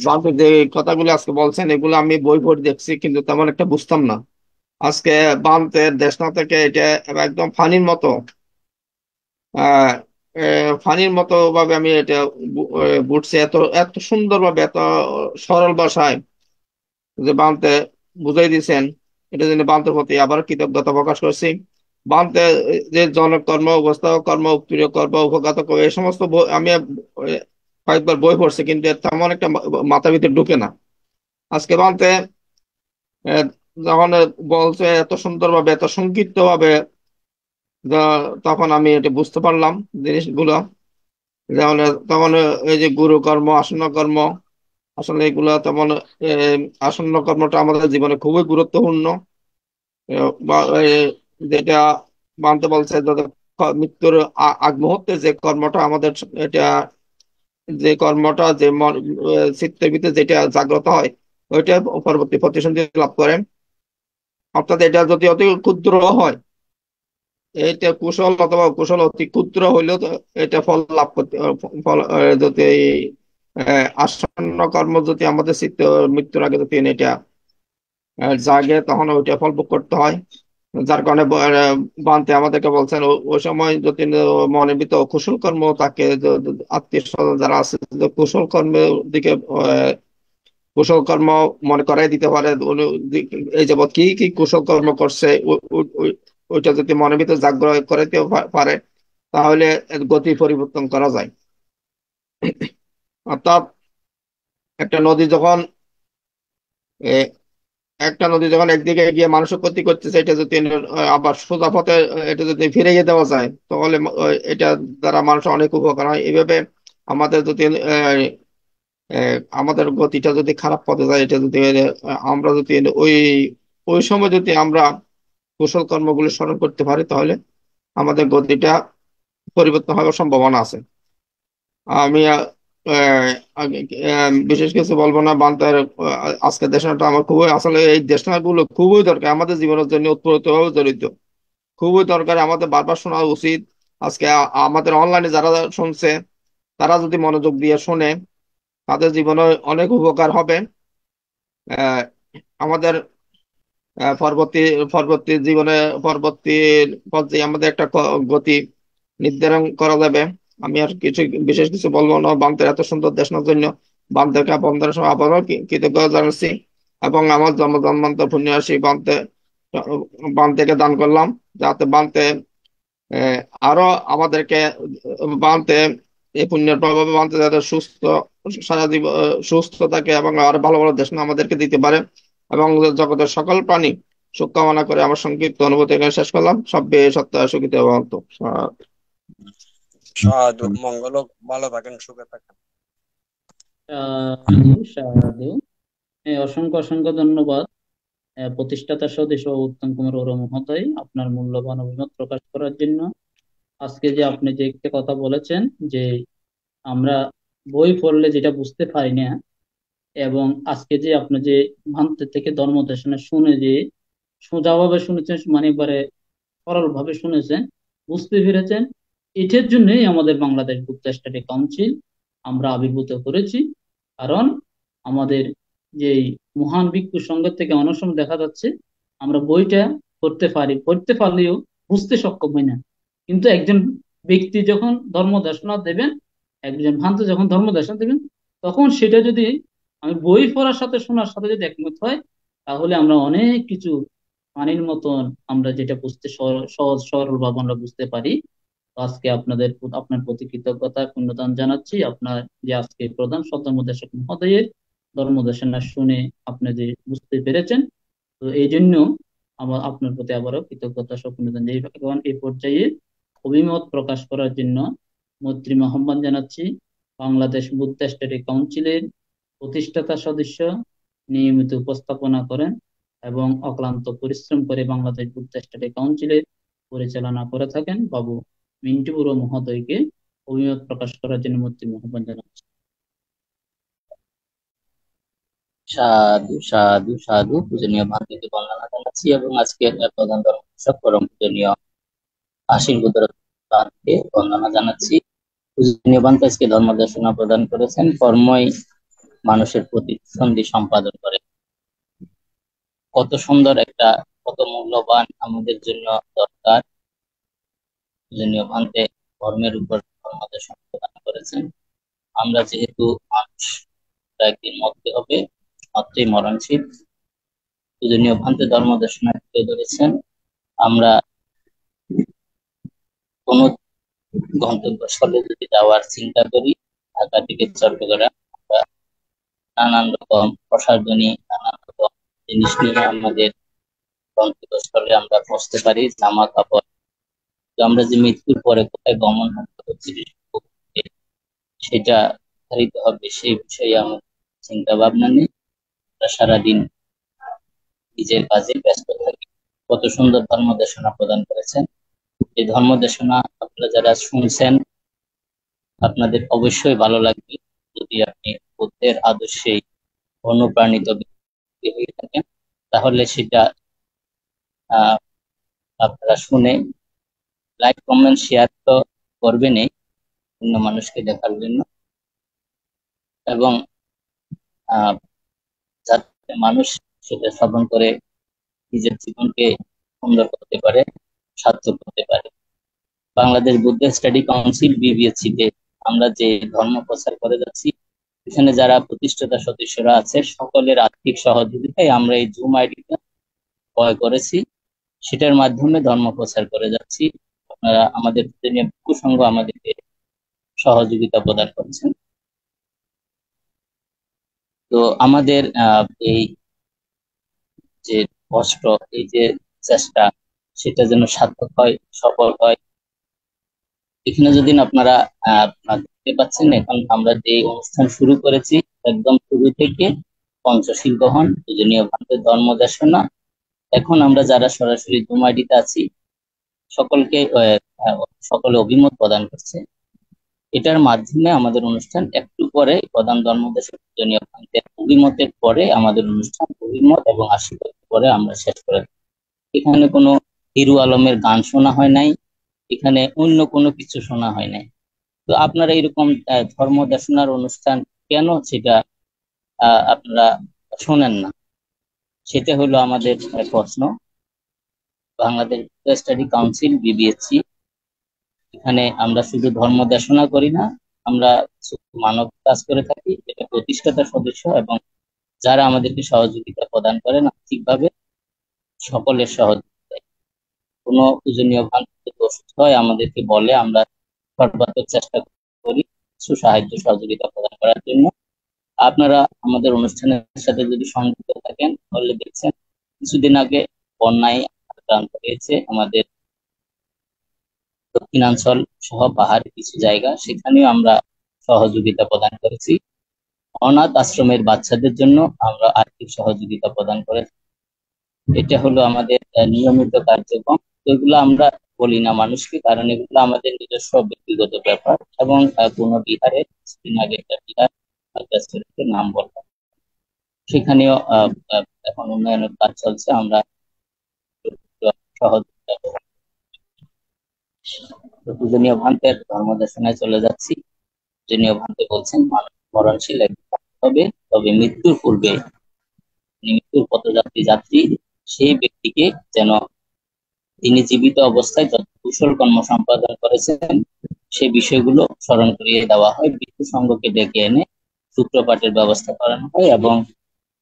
বান্তে যে কথাগুলো আজকে বলছেন এগুলো আমি বই পড়ে দেখছি কিন্তু তেমন একটা বুঝতাম না। আজকে বান্তের দেশনা থেকে এটা একদম আহ ফানির মতো ভাবে আমি এটা বুঝছি, এত এত সুন্দর ভাবে এত সরল ভাষায় যে বান্তে বুঝাই দিয়েছেন। এটা জন্য বান্তের প্রতি আবার কৃতজ্ঞতা প্রকাশ করছি। বান্তে যে জনক কর্ম, অবস্থাপক কর্ম, উৎপীড়ক কর্ম, উপঘাত কর্ম, এই সমস্ত আমি কয়েকবার বই পড়ছি কিন্তু তেমন একটা মাথা ভিতরে ঢুকে না। আজকে বান্তে যখন বলছে এত সুন্দর ভাবে এত সংক্ষিপ্ত ভাবে, তখন আমি এটা বুঝতে পারলাম জিনিসগুলো। যেমন তখন এই যে গুরু কর্ম, আসন্ন কর্ম, আসলে এগুলা তেমন আসন্ন কর্মটা আমাদের জীবনে খুবই গুরুত্বপূর্ণ। যেটা মানতে বলছে মৃত্যুর আগ মুহূর্তে যে কর্মটা আমাদের, এটা যে কর্মটা যে চিত্তের ভিতরে যেটা জাগ্রত হয় ওইটা পরবর্তী প্রতিসন্ধি লাভ করে। অর্থাৎ এটা যদি অতি ক্ষুদ্র হয়, এটা কুশল অথবা কুশল অতি ক্ষুদ্র হইলেও তো এটা ফল লাভ করতে ফল যদি আসন্ন কর্ম যদি আমাদের চিত্ত মৃত্যুর আগে যদি এটা জাগে, তখন ওইটা ফল ভোগ করতে হয়। যার কারণে বান্তে আমাদেরকে বলছেন ওই সময় যদি মনের ভিতর কুশল কর্ম তাকে, আত্মীয় স্বজন যারা আছে যদি কুশল কর্মের দিকে কুশল কর্ম মনে করাই দিতে পারে, এই যাবৎ কি কি কুশল কর্ম করছে ওইটা যদি মনের ভিতর জাগ্রত করাইতে পারে, তাহলে এর গতি পরিবর্তন করা যায়। অর্থাৎ একটা নদী যখন এ, একটা নদী যখন একদিকে গিয়ে মানুষের ক্ষতি করতেছে, এটা যদি আবার সোজা পথে এটা যদি ফিরিয়ে দেওয়া যায়, তাহলে এটা দ্বারা মানুষের অনেক উপকার হয়। এইভাবে আমাদের যদি আমাদের গতিটা যদি খারাপ পথে যায়, এটা যদি আমরা যদি ওই ওই সময় যদি আমরা কুশল কর্মগুলো স্মরণ করতে পারি, তাহলে আমাদের গতিটা পরিবর্তন হওয়ার সম্ভাবনা আছে। আমি বিশেষ কিছু বলবো না। বান্তার আজকের দেশনাটা আমার খুবই, আসলে এই দেশনাগুলো খুবই দরকার আমাদের জীবনের জন্য, ওতপ্রোতভাবে জড়িত, খুবই দরকার, আমাদের বারবার শোনা উচিত। আজকে আমাদের অনলাইনে যারা শুনছে, তারা যদি মনোযোগ দিয়ে শোনে, তাদের জীবনে অনেক উপকার হবে। আহ, আমাদের পরবর্তী পরবর্তী জীবনে পরবর্তী পর্যায়ে আমাদের একটা গতি নির্ধারণ করা যাবে। আমি আর কিছু বিশেষ কিছু বলবো না। বান্তের এত সুন্দর দেশনার জন্য বান্তেকে বন্ধের সময় আবারও কৃতজ্ঞতা জানাচ্ছি, এবং আমার জন্মান্তর পুণ্যরাশি বান্তেকে দান করলাম, যাতে বান্তে আহ, আরো আমাদেরকে বান্তে এই পুণ্যের প্রভাবে বান্তে যাতে সুস্থ সারা জীবন সুস্থ থাকে, এবং আরো ভালো ভালো দেশনা আমাদেরকে দিতে পারে, এবং জগতের সকল প্রাণী সুখ কামনা করে আমার সংক্ষিপ্ত অনুভূতি এখানে শেষ করলাম। সব্যে সত্তা সুখিত ভবন্তু। সাধু, মঙ্গল হোক, ভালো থাকেন, সুখে থাকেন। সাধু সাধু। অসংখ্য অসংখ্য ধন্যবাদ প্রতিষ্ঠাতা সদস্য উত্তম কুমার ওরম মহোদয়, আপনার মূল্যবান অভিমত প্রকাশ করার জন্য। আজকে যে আপনি যে একটা কথা বলেছেন যে আমরা বই পড়লে যেটা বুঝতে পারি না, এবং আজকে যে আপনি যে ভান্তে থেকে ধর্ম দেশনা শুনে যে সোজাভাবে শুনেছেন, মানে এবারে সরল ভাবে শুনেছেন, বুঝতে পেরেছেন, এটার জন্যই আমাদের বাংলাদেশ বুদ্ধ স্টাডি কাউন্সিল আমরা আবির্ভূত করেছি। কারণ আমাদের যে মহান ভিক্ষু সংঘ থেকে অনেক সময় দেখা যাচ্ছে আমরা বইটা পড়তে পারলেও বুঝতে সক্ষম হই না। কিন্তু একজন ব্যক্তি যখন ধর্ম দেশনা দেবেন, একজন ভ্রান্ত যখন ধর্ম দেশনা দেবেন, তখন সেটা যদি আমি বই পড়ার সাথে শোনার সাথে যদি একমত হয়, তাহলে আমরা অনেক কিছু পানির মতন আমরা যেটা বুঝতে সহজ সরল ভাবে আমরা বুঝতে পারি। তো আজকে আপনার প্রতি কৃতজ্ঞতা পুণ্যদান জানাচ্ছি। আপনার যে আজকে প্রধান সদমদেশক মহোদয়ের ধর্মদেশনা শুনে আপনি যে বুঝতে পেরেছেন, তো এই জন্য আমার আপনার প্রতি আবারও কৃতজ্ঞতা পুণ্যদান জানাই। এখন এই পর্যায়ে অভিমত প্রকাশ করার জন্য মৈত্রী আহ্বান জানাচ্ছি। বাংলাদেশ বুদ্ধ স্টাডি কাউন্সিলের প্রতিষ্ঠাতা সদস্য, নিয়মিত উপস্থাপনা করেন এবং অক্লান্ত পরিশ্রম করে বাংলাদেশ বুদ্ধ স্টাডি কাউন্সিলের পরিচালনা করে থাকেন বাবু মিন্টু বড়ুয়া মহোদয়কে অভিমত প্রকাশ করার জন্য মৈত্রী আহ্বান জানাচ্ছি। সাধু সাধু সাধু। পূজনীয় ভান্তিকে বন্দনা জানাচ্ছি, এবং আজকে প্রধান দর্শক পরম পূজনীয় আশীন বুদ্ধকে বন্দনা জানাচ্ছি। পূজনীয় ভান্তি আজকে ধর্ম দেশনা প্রদান করেছেন, কর্মই মানুষের প্রতিসন্ধি সম্পাদন করে। কত সুন্দর একটা, কত মূল্যবান আমাদের জন্য দরকার। পূজনীয় ভান্তে ধর্মের উপর ধর্ম দেশনা প্রদান করেছেন। আমরা যেহেতু মানুষ, একদিন মরতে হবে, মাত্রই মরণশীল। পূজনীয় ভান্তে ধর্ম দেশনা তুলে ধরেছেন। আমরা কোন গন্তব্যস্থলে যদি যাওয়ার চিন্তা করি, ঢাকা থেকে চট্টগ্রাম, আমরা নানান রকম প্রসাধনী, নানান রকম জিনিস নিয়ে আমাদের গন্তব্যস্থলে আমরা পৌঁছতে পারি, জামা কাপড়। তো আমরা যে মৃত্যুর পরে কোথায় গমন করছি সেটা ধারিত হবে, সেই বিষয়ে আমাদের চিন্তা ভাবনা নেই। আমরা সারাদিন নিজের কাজে ব্যস্ত থাকি। কত সুন্দর ধর্ম দেশনা প্রদান করেছেন। এই ধর্ম দেশনা আপনারা যারা শুনছেন, আপনাদের অবশ্যই ভালো লাগবে যদি আপনি বুদ্ধের আদর্শে অনুপ্রাণিত হয়ে থাকেন, তাহলে সেটা আহ আপনারা শুনে লাইক কমেন্ট শেয়ার তো করবেনই অন্য মানুষকে দেখার জন্য, এবং আহ যাতে মানুষ সেটা শ্রবণ করে নিজের জীবনকে সুন্দর করতে পারে, সার্থক করতে পারে। Bangladesh Buddha study council BBSC তে আমরা যে ধর্ম প্রচার করে যাচ্ছি, এখানে যারা প্রতিষ্ঠাতা সদস্যরা আছে সকলের আর্থিক সহযোগিতায় আমরা এই জুম আইডিটা ক্রয় করেছি, সেটার মাধ্যমে ধর্ম প্রচার করে যাচ্ছি। আপনারা আমাদের ভিক্কু সংঘ আমাদেরকে সহযোগিতা প্রদান করছেন। তো আমাদের এই যে কষ্ট, এই যে চেষ্টা, সেটা যেন সার্থক হয়, সফল হয়। এখানে যদি আপনারা দেখতে পাচ্ছেন, এখন আমরা যে অনুষ্ঠান শুরু করেছি একদম শুরু থেকে পঞ্চশীল গ্রহণ, পূজনীয় ভান্তের ধর্ম দেশনা। এখন আমরা যারা সরাসরি জুম আইডিতে আছি সকলকে সকলে অভিমত প্রদান করছে। এটার মাধ্যমে আমাদের অনুষ্ঠান একটু পরে প্রধান ধর্মদেশের পূজনীয় ভান্তের অভিমতের পরে আমাদের অনুষ্ঠান অভিমত এবং আশীর্বাদ পরে আমরা শেষ করে। এখানে কোনো হিরু আলমের গান শোনা হয় নাই, এখানে অন্য কোনো কিছু শোনা হয় নাই। তো আপনারা এরকম ধর্ম দেশনার অনুষ্ঠান কেন সেটা আপনারা শোনেন না, সেটা হলো আমাদের প্রশ্ন। বাংলাদেশ স্টাডি কাউন্সিল বিবিএসসি, এখানে আমরা শুধু ধর্ম দেশনা করি না, আমরা মানব কাজ করে থাকি। এটা প্রতিষ্ঠাতা সদস্য এবং যারা আমাদেরকে সহযোগিতা প্রদান করেন আর্থিকভাবে, সকলের সহযোগিতায়। কোনো পূজনীয় ভান্তি অসুস্থ হয় আমাদেরকে বলে, আমরা সর্বাত্মক চেষ্টা করি সাহায্য সহযোগিতা প্রদান করার জন্য। আপনারা আমাদের অনুষ্ঠানের সাথে যদি সংযুক্ত থাকেন তাহলে দেখছেন কিছুদিন আগে বন্যায় আক্রান্ত হয়েছে আমাদের দক্ষিণাঞ্চল সহ পাহাড়ের কিছু জায়গা, সেখানেও আমরা সহযোগিতা প্রদান করেছি। অনাথ আশ্রমের বাচ্চাদের জন্য আমরা আর্থিক সহযোগিতা প্রদান করেছি। এটা হলো আমাদের নিয়মিত কার্যক্রম। এগুলো আমরা বলি না মানুষকে, কারণ এগুলো আমাদের নিজস্ব ব্যক্তিগত ব্যাপার। এবং কোনো বিহারে কিছুদিন আগে একটা বিহার নাম বললাম, সেখানেও এখন উন্নয়নের কাজ চলছে, আমরা সহযোগিতা। পূজনীয় ভান্তের ধর্মদেশনায় চলে যাচ্ছি। পূজনীয় ভান্তে বলছেন, মানুষ মরণশীল হবে, তবে মৃত্যুর পূর্বে মৃত্যুর পথযাত্রী সেই ব্যক্তিকে যেন তিনি জীবিত অবস্থায় যত কুশল কর্ম সম্পাদন করেছেন সেই বিষয়গুলো স্মরণ করিয়ে দেওয়া হয়। ভিক্ষু সংঘকে ডেকে এনে সূত্রপাঠের ব্যবস্থা করানো হয় এবং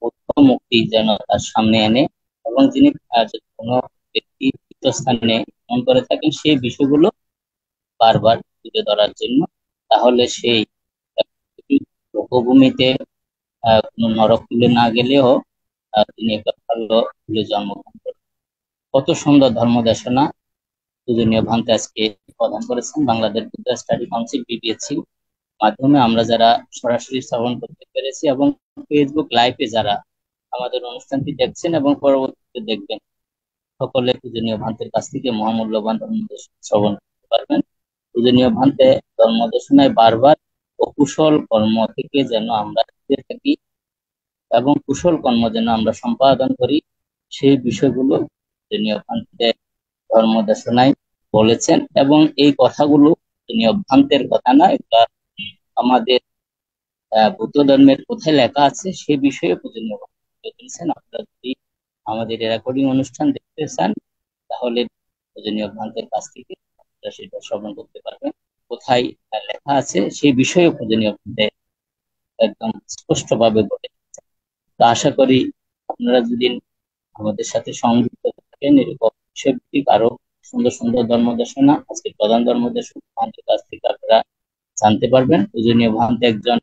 উত্তম মুক্তি যেন তার সামনে এনে, এবং যিনি কোনো ব্যক্তি তীর্থস্থানে মন করে থাকেন সেই বিষয়গুলো বারবার তুলে ধরার জন্য। তাহলে সেই লোকভূমিতে কোনো নরক তুলে না গেলেও তিনি একটা ভালো তুলে জন্মগ্রহণ করেন। কত সুন্দর ধর্ম দেশনা পূজনীয় ভান্তে আজকে প্রদান করেছেন Bangladesh Buddha study council BBSC মাধ্যমে। আমরা যারা সরাসরি শ্রবণ করতে পেরেছি এবং ফেসবুক লাইভে যারা আমাদের অনুষ্ঠানটি দেখছেন এবং পরবর্তীতে দেখবেন, সকলে পূজনীয় ভান্তের কাছ থেকে মহামূল্যবান ধর্মদেশনা শ্রবণ করতে পারবেন। পূজনীয় ভান্তে ধর্মদেশনায় বারবার অকুশল কর্ম থেকে যেন আমরা ফিরে থাকি এবং কুশল কর্ম যেন আমরা সম্পাদন করি, সেই বিষয়গুলো পূজনীয় ভান্তে ধর্মদেশনায় বলেছেন। এবং এই কথাগুলো পূজনীয় ভান্তের কথা না, এটা আমাদের বৌদ্ধ ধর্মের কোথায় লেখা আছে সে বিষয়ে পূজনীয় ভান্তে বলেছেন। আপনারা যদি আমাদের রেকর্ডিং অনুষ্ঠান দেখতে চান তাহলে পূজনীয় ভান্তের কাছ থেকে সেটা শ্রবণ করতে পারবেন। কোথায় লেখা আছে সেই বিষয়ে পূজনীয় ভান্তে একদম স্পষ্ট ভাবে বলে। তো আশা করি আপনারা যদি আমাদের সাথে সংযুক্ত থাকেন, এরকম বিষয়ভিত্তিক আরো সুন্দর সুন্দর ধর্মদেশনা আজকে প্রধান ধর্মদেশক ভান্তের কাছ থেকে আপনারা জানতে পারবেন। পূজনীয় ভান্তে একজন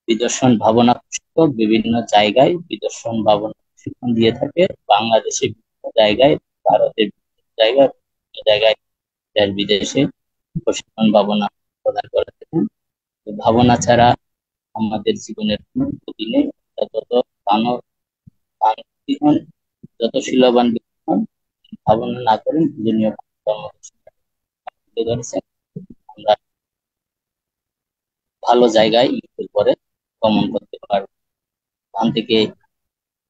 বিদর্শন ভাবনা প্রশিক্ষক, বিভিন্ন জায়গায় বিদর্শন ভাবনা প্রশিক্ষণ দিয়ে থাকে, বাংলাদেশে বিভিন্ন জায়গায়, ভারতের বিভিন্ন জায়গায়, জায়গায় দেশ বিদেশে প্রশিক্ষণ ভাবনা প্রদান করে থাকেন। ভাবনা ছাড়া আমাদের জীবনের গতি নেই। যত দানব হন, যত শিলবান ব্যক্তি হন, ভাবনা না করেন পূজনীয় আমরা ভালো জায়গায় মৃত্যুর পরে গমন করতে পারবো। ধান থেকে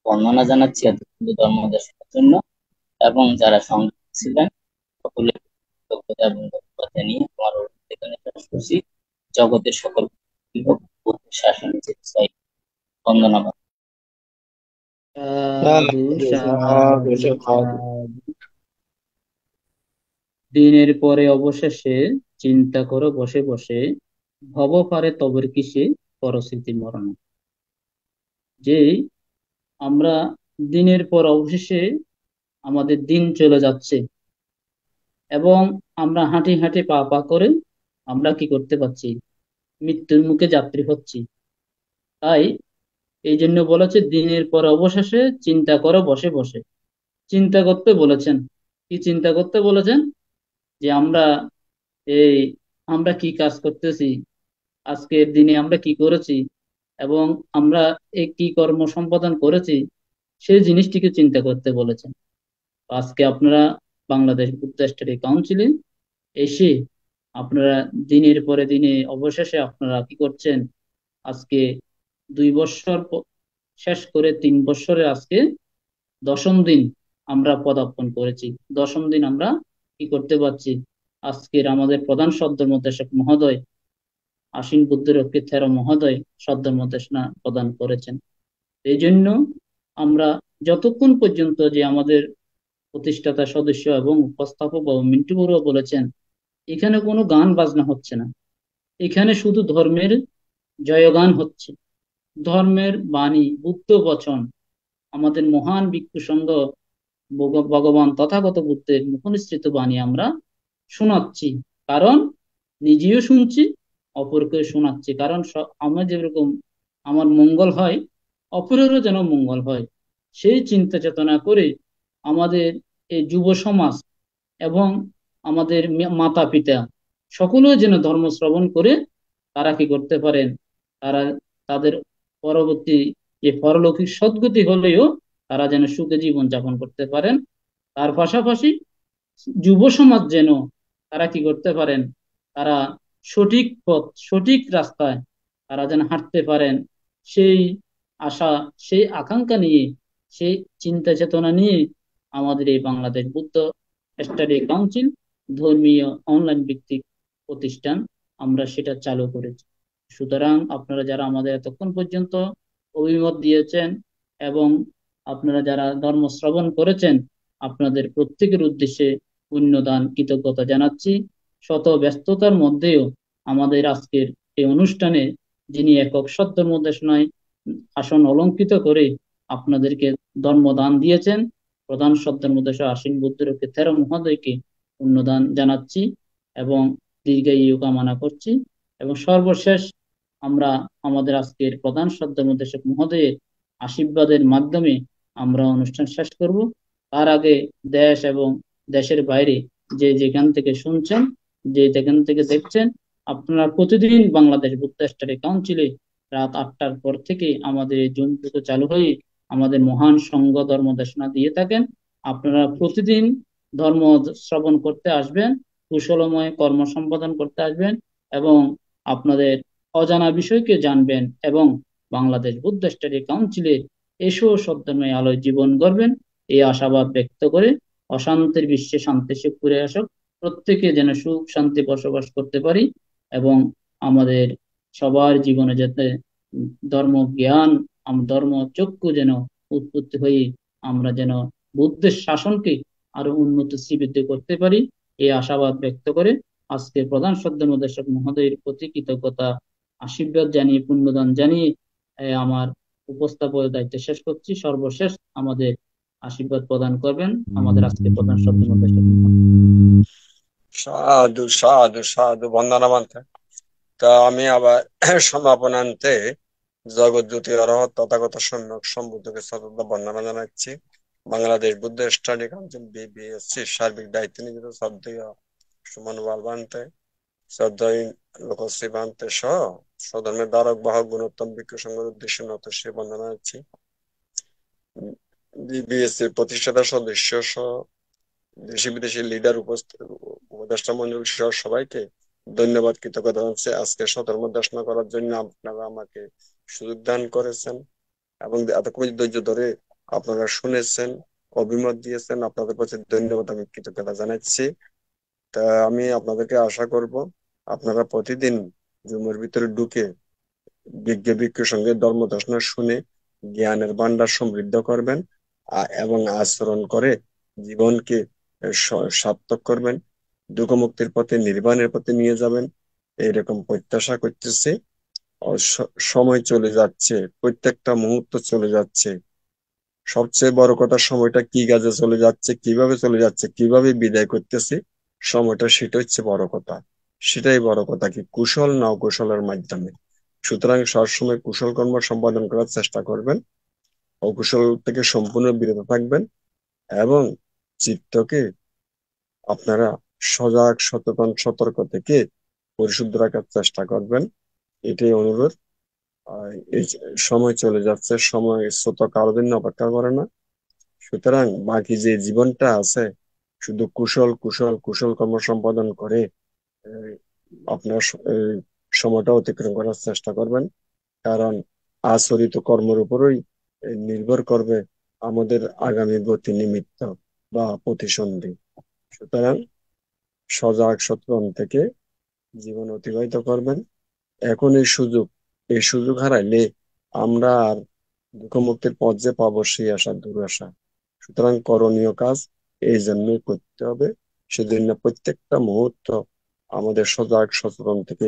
বর্ণনা জানাচ্ছি এত সুন্দর ধর্মদেশনার জন্য। এবং যারা সংযুক্ত ছিলেন সকলের কৃতজ্ঞতা এবং ধন্যবাদ জানিয়ে আমার অভিযোগ এখানে শেষ করছি। জগতের সকল বুদ্ধের শাসনে যেতে চাই। বন্দনাবাদ। সাধু সাধু সাধু সাধু। সাধু। দিনের পরে অবশেষে চিন্তা করো বসে বসে, ভব পারে তবের কিসে পরস্মৃতি মরণ। যে আমরা দিনের পর অবশেষে আমাদের দিন চলে যাচ্ছে এবং আমরা হাঁটি হাঁটি পা পা করে আমরা কি করতে পারছি, মৃত্যুর মুখে যাত্রী হচ্ছি। তাই এই জন্য বলেছে দিনের পর অবশেষে চিন্তা করো বসে বসে। চিন্তা করতে বলেছেন। কি চিন্তা করতে বলেছেন? যে এই আমরা কি কাজ করতেছি, আজকের দিনে আমরা কি করেছি এবং আমরা কি কর্ম সম্পাদন করেছি, সেই জিনিসটিকে চিন্তা করতে বলেছেন। আজকে আপনারা বাংলাদেশ বুদ্ধ স্টাডি কাউন্সিলে এসে আপনারা দিনের পরে দিনে অবশেষে আপনারা কি করছেন, আজকে 2 বছর শেষ করে 3 বছরে আজকে 10ম দিন আমরা পদার্পণ করেছি। 10ম দিন আমরা কি করতে পারছি, আজকের আমাদের প্রধান সদ্যমোদেশক মহোদয় আশীন বুদ্ধরক্ষী থেরো মহোদয় সদ্যমোদেশনা প্রদান করেছেন। এই জন্য আমরা যতক্ষণ পর্যন্ত যে আমাদের প্রতিষ্ঠাতা সদস্য এবং উপস্থাপক বাবু মিন্টু বড়ুয়া বলেছেন, এখানে কোনো গান বাজনা হচ্ছে না, এখানে শুধু ধর্মের জয়গান হচ্ছে, ধর্মের বাণী বুদ্ধ বচন আমাদের মহান ভিক্ষু সংঘ ভগবান তথাগত বুদ্ধের মুখনিসৃত বাণী আমরা শোনাচ্ছি। কারণ নিজেও শুনছি, অপরকে শোনাচ্ছি। কারণ আমার যেরকম আমার মঙ্গল হয়, অপরেরও যেন মঙ্গল হয়, সেই চিন্তা চেতনা করে আমাদের এই যুব সমাজ এবং আমাদের মাতা পিতা সকলেও যেন ধর্ম শ্রবণ করে তারা কি করতে পারেন, তারা তাদের পরবর্তী যে পরলৌকিক সদ্গতি হলেও তারা যেন সুখে জীবন যাপন করতে পারেন। তার পাশাপাশি যুব সমাজ যেন তারা কি করতে পারেন, তারা সঠিক পথ সঠিক রাস্তায় তারা যেন হাঁটতে পারেন, সেই আশা সেই আকাঙ্ক্ষা নিয়ে সেই চিন্তা চেতনা নিয়ে আমাদের এই বাংলাদেশ বুদ্ধ স্টাডি কাউন্সিল ধর্মীয় অনলাইন ভিত্তিক প্রতিষ্ঠান আমরা সেটা চালু করেছি। সুতরাং আপনারা যারা আমাদের এতক্ষণ পর্যন্ত অভিমত দিয়েছেন এবং আপনারা যারা ধর্ম শ্রবণ করেছেন, আপনাদের প্রত্যেকের উদ্দেশ্যে পুণ্যদান কৃতজ্ঞতা জানাচ্ছি। শত ব্যস্ততার মধ্যেও আমাদের আজকের এই অনুষ্ঠানে যিনি একক সদ্যমোদেশনায় আসন অলঙ্কৃত করে আপনাদেরকে ধর্মদান দিয়েছেন, প্রধান সদ্যমোদেশ আশীন বুদ্ধরক্ষী থেরো মহোদয়কে পুণ্যদান জানাচ্ছি এবং দীর্ঘায়ু কামনা করছি। এবং সর্বশেষ আমরা আমাদের আজকের প্রধান সদ্যমোদেশক মহোদয়ের আশীর্বাদের মাধ্যমে আমরা অনুষ্ঠান শেষ করব। তার আগে দেশ এবং দেশের বাইরে যে যেখান থেকে শুনছেন, যে যেখান থেকে দেখছেন, আপনারা প্রতিদিন বাংলাদেশ বুদ্ধ স্টাডি কাউন্সিলে রাত 8টার পর থেকে আমাদের এই জুম চালু হয়ে আমাদের মহান সংঘ ধর্ম দেশনা দিয়ে থাকেন। আপনারা প্রতিদিন ধর্ম শ্রবণ করতে আসবেন, কুশলময় কর্ম সম্পাদন করতে আসবেন এবং আপনাদের অজানা বিষয়কে জানবেন এবং বাংলাদেশ বুদ্ধ স্টাডি কাউন্সিলের এসো সদ্যময় আলোয় জীবন গড়বেন এই আশাবাদ ব্যক্ত করে অশান্তির বিশ্বে শান্তি সুখ ফিরে আসুক, প্রত্যেকে যেন সুখ শান্তি বসবাস করতে পারি এবং আমাদের সবার জীবনে যাতে ধর্ম জ্ঞান ধর্ম চক্ষু যেন উৎপত্তি হয়ে আমরা যেন বুদ্ধের শাসনকে আরো উন্নত শ্রীবৃদ্ধি করতে পারি, এই আশাবাদ ব্যক্ত করে আজকে প্রধান সদ্যমোদেশক মহোদয়ের প্রতি কৃতজ্ঞতা আশীর্বাদ জানিয়ে পুণ্যদান জানিয়ে আমার উপস্থাপনের দায়িত্ব শেষ করছি। সর্বশেষ আমাদের আশীর্বাদ প্রদান করবেন আমাদের আজকে প্রধান সদ্যমোদেশক মহোদয়। সাধু সাধু সাধু বন্দনামান্তে। তা আমি আবার সমাপনান্তে জগৎজ্যোতি অরহত তথাগত সম্যক সম্বুদ্ধকে সতত বন্দনা জানাচ্ছি। Bangladesh Buddha study council BBSC সার্বিক দায়িত্ব নিয়োজিত শ্রদ্ধেয় সুমন বালবান্তে, শ্রদ্ধেয় লোকশ্রী বান্তে সহ স্বধর্মের ধারক বাহক গুণোত্তম ভিক্ষু সংঘের উদ্দেশ্যে নত শ্রী বন্দনা জানাচ্ছি। বিবিএসসির প্রতিষ্ঠাতা সদস্য সহ দেশি বিদেশি লিডার উপদেষ্টা মন্ডল সহ সবাইকে ধন্যবাদ কৃতজ্ঞতা জানাচ্ছি। আজকে সধর্ম দেশনা করার জন্য আপনারা আমাকে সুযোগ দান করেছেন এবং এতক্ষণ ধৈর্য ধরে আপনারা শুনেছেন অভিমত দিয়েছেন, আপনাদের প্রতি ধন্যবাদ, আমি কৃতজ্ঞতা জানাচ্ছি। তা আমি আপনাদেরকে আশা করব আপনারা প্রতিদিন জুমের ভিতরে ঢুকে বিজ্ঞের সঙ্গে ধর্মদেশনা শুনে জ্ঞানের ভান্ডার সমৃদ্ধ করবেন এবং আচরণ করে জীবনকে সার্থক করবেন, দুঃখমুক্তির পথে নির্বাণের পথে নিয়ে যাবেন, এইরকম প্রত্যাশা করতেছি। সময় চলে যাচ্ছে, প্রত্যেকটা মুহূর্ত চলে যাচ্ছে। সবচেয়ে বড় কথা, সময়টা কি কাজে চলে যাচ্ছে, কিভাবে চলে যাচ্ছে, কিভাবে বিদায় করতেছি সময়টা, সেটা হচ্ছে বড় কথা। সেটাই বড় কথা, কি কুশল না অকুশলের মাধ্যমে। সুতরাং সবসময় কুশল কর্ম সম্পাদন করার চেষ্টা করবেন, অকুশল থেকে সম্পূর্ণ বিরত থাকবেন এবং চিত্তকে আপনারা সজাগ, সচেতন, সতর্ক থেকে পরিশুদ্ধ রাখার চেষ্টা করবেন, এটাই অনুরোধ। এই যে সময় চলে যাচ্ছে, সময় স্রোত কারোর জন্য অপেক্ষা করে না। সুতরাং বাকি যে জীবনটা আছে, শুধু কুশল কুশল কুশল কর্ম সম্পাদন করে আহ, আপনার সময়টা অতিক্রম করার চেষ্টা করবেন। কারণ আচরিত কর্মের উপরই নির্ভর করবে আমাদের আগামী গতি নিমিত্ত বা প্রতিসন্ধি। সুতরাং সজাগ সচেতন থেকে জীবন অতিবাহিত করবেন। এখন এই সুযোগ হারাইলে আমরা আর দুঃখমুক্তির পথ যে পাবো, সেই আশা দুরাশা। সুতরাং করণীয় কাজ এই জন্যই করতে হবে, সেজন্য প্রত্যেকটা মুহূর্ত আমাদের সজাগ সচেতন থেকে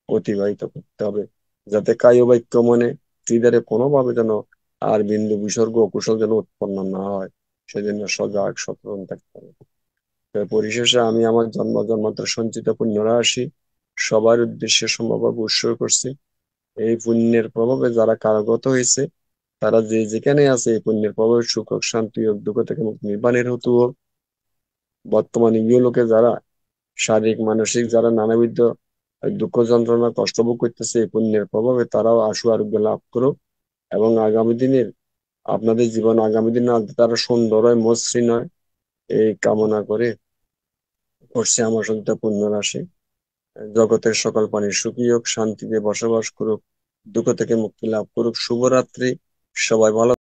অতিবাহিত করতে হবে, যাতে কায় বাক্য মনে হৃদয়ে কোনোভাবে যেন আর বিন্দু বিসর্গ অকুশল যেন উৎপন্ন না হয়, সেজন্য সজাগ সচেতন থাকতে হবে। তো পরিশেষে আমি আমার জন্মান্তর সঞ্চিত পুণ্য রাশি সবার উদ্দেশ্যে সমভাবে উৎসর্গ করছি। এই পুণ্যের প্রভাবে যারা কারাগত হয়েছে, তারা যে যেখানে আছে, এই পুণ্যের প্রভাবে সুখ হোক, শান্তি হোক, দুঃখ থেকে মুক্তি, নির্বাণের হেতু হোক। বর্তমানে ইহলোকে যারা শারীরিক মানসিক যারা নানাবিধ দুঃখ যন্ত্রণা কষ্ট ভোগ করতেছে, এই পুণ্যের প্রভাবে তারাও আশু আরোগ্য লাভ করুক এবং আগামী দিনের আপনাদের জীবন আগামী দিনে তারা সুন্দর হয়, মসৃণ হয়, এই কামনা করে করছে আমার সন্ত পুণ্য রাশি। জগতের সকল প্রাণী সুখী হোক, শান্তিতে বসবাস করুক, দুঃখ থেকে মুক্তি লাভ করুক। শুভরাত্রি, সবাই ভালো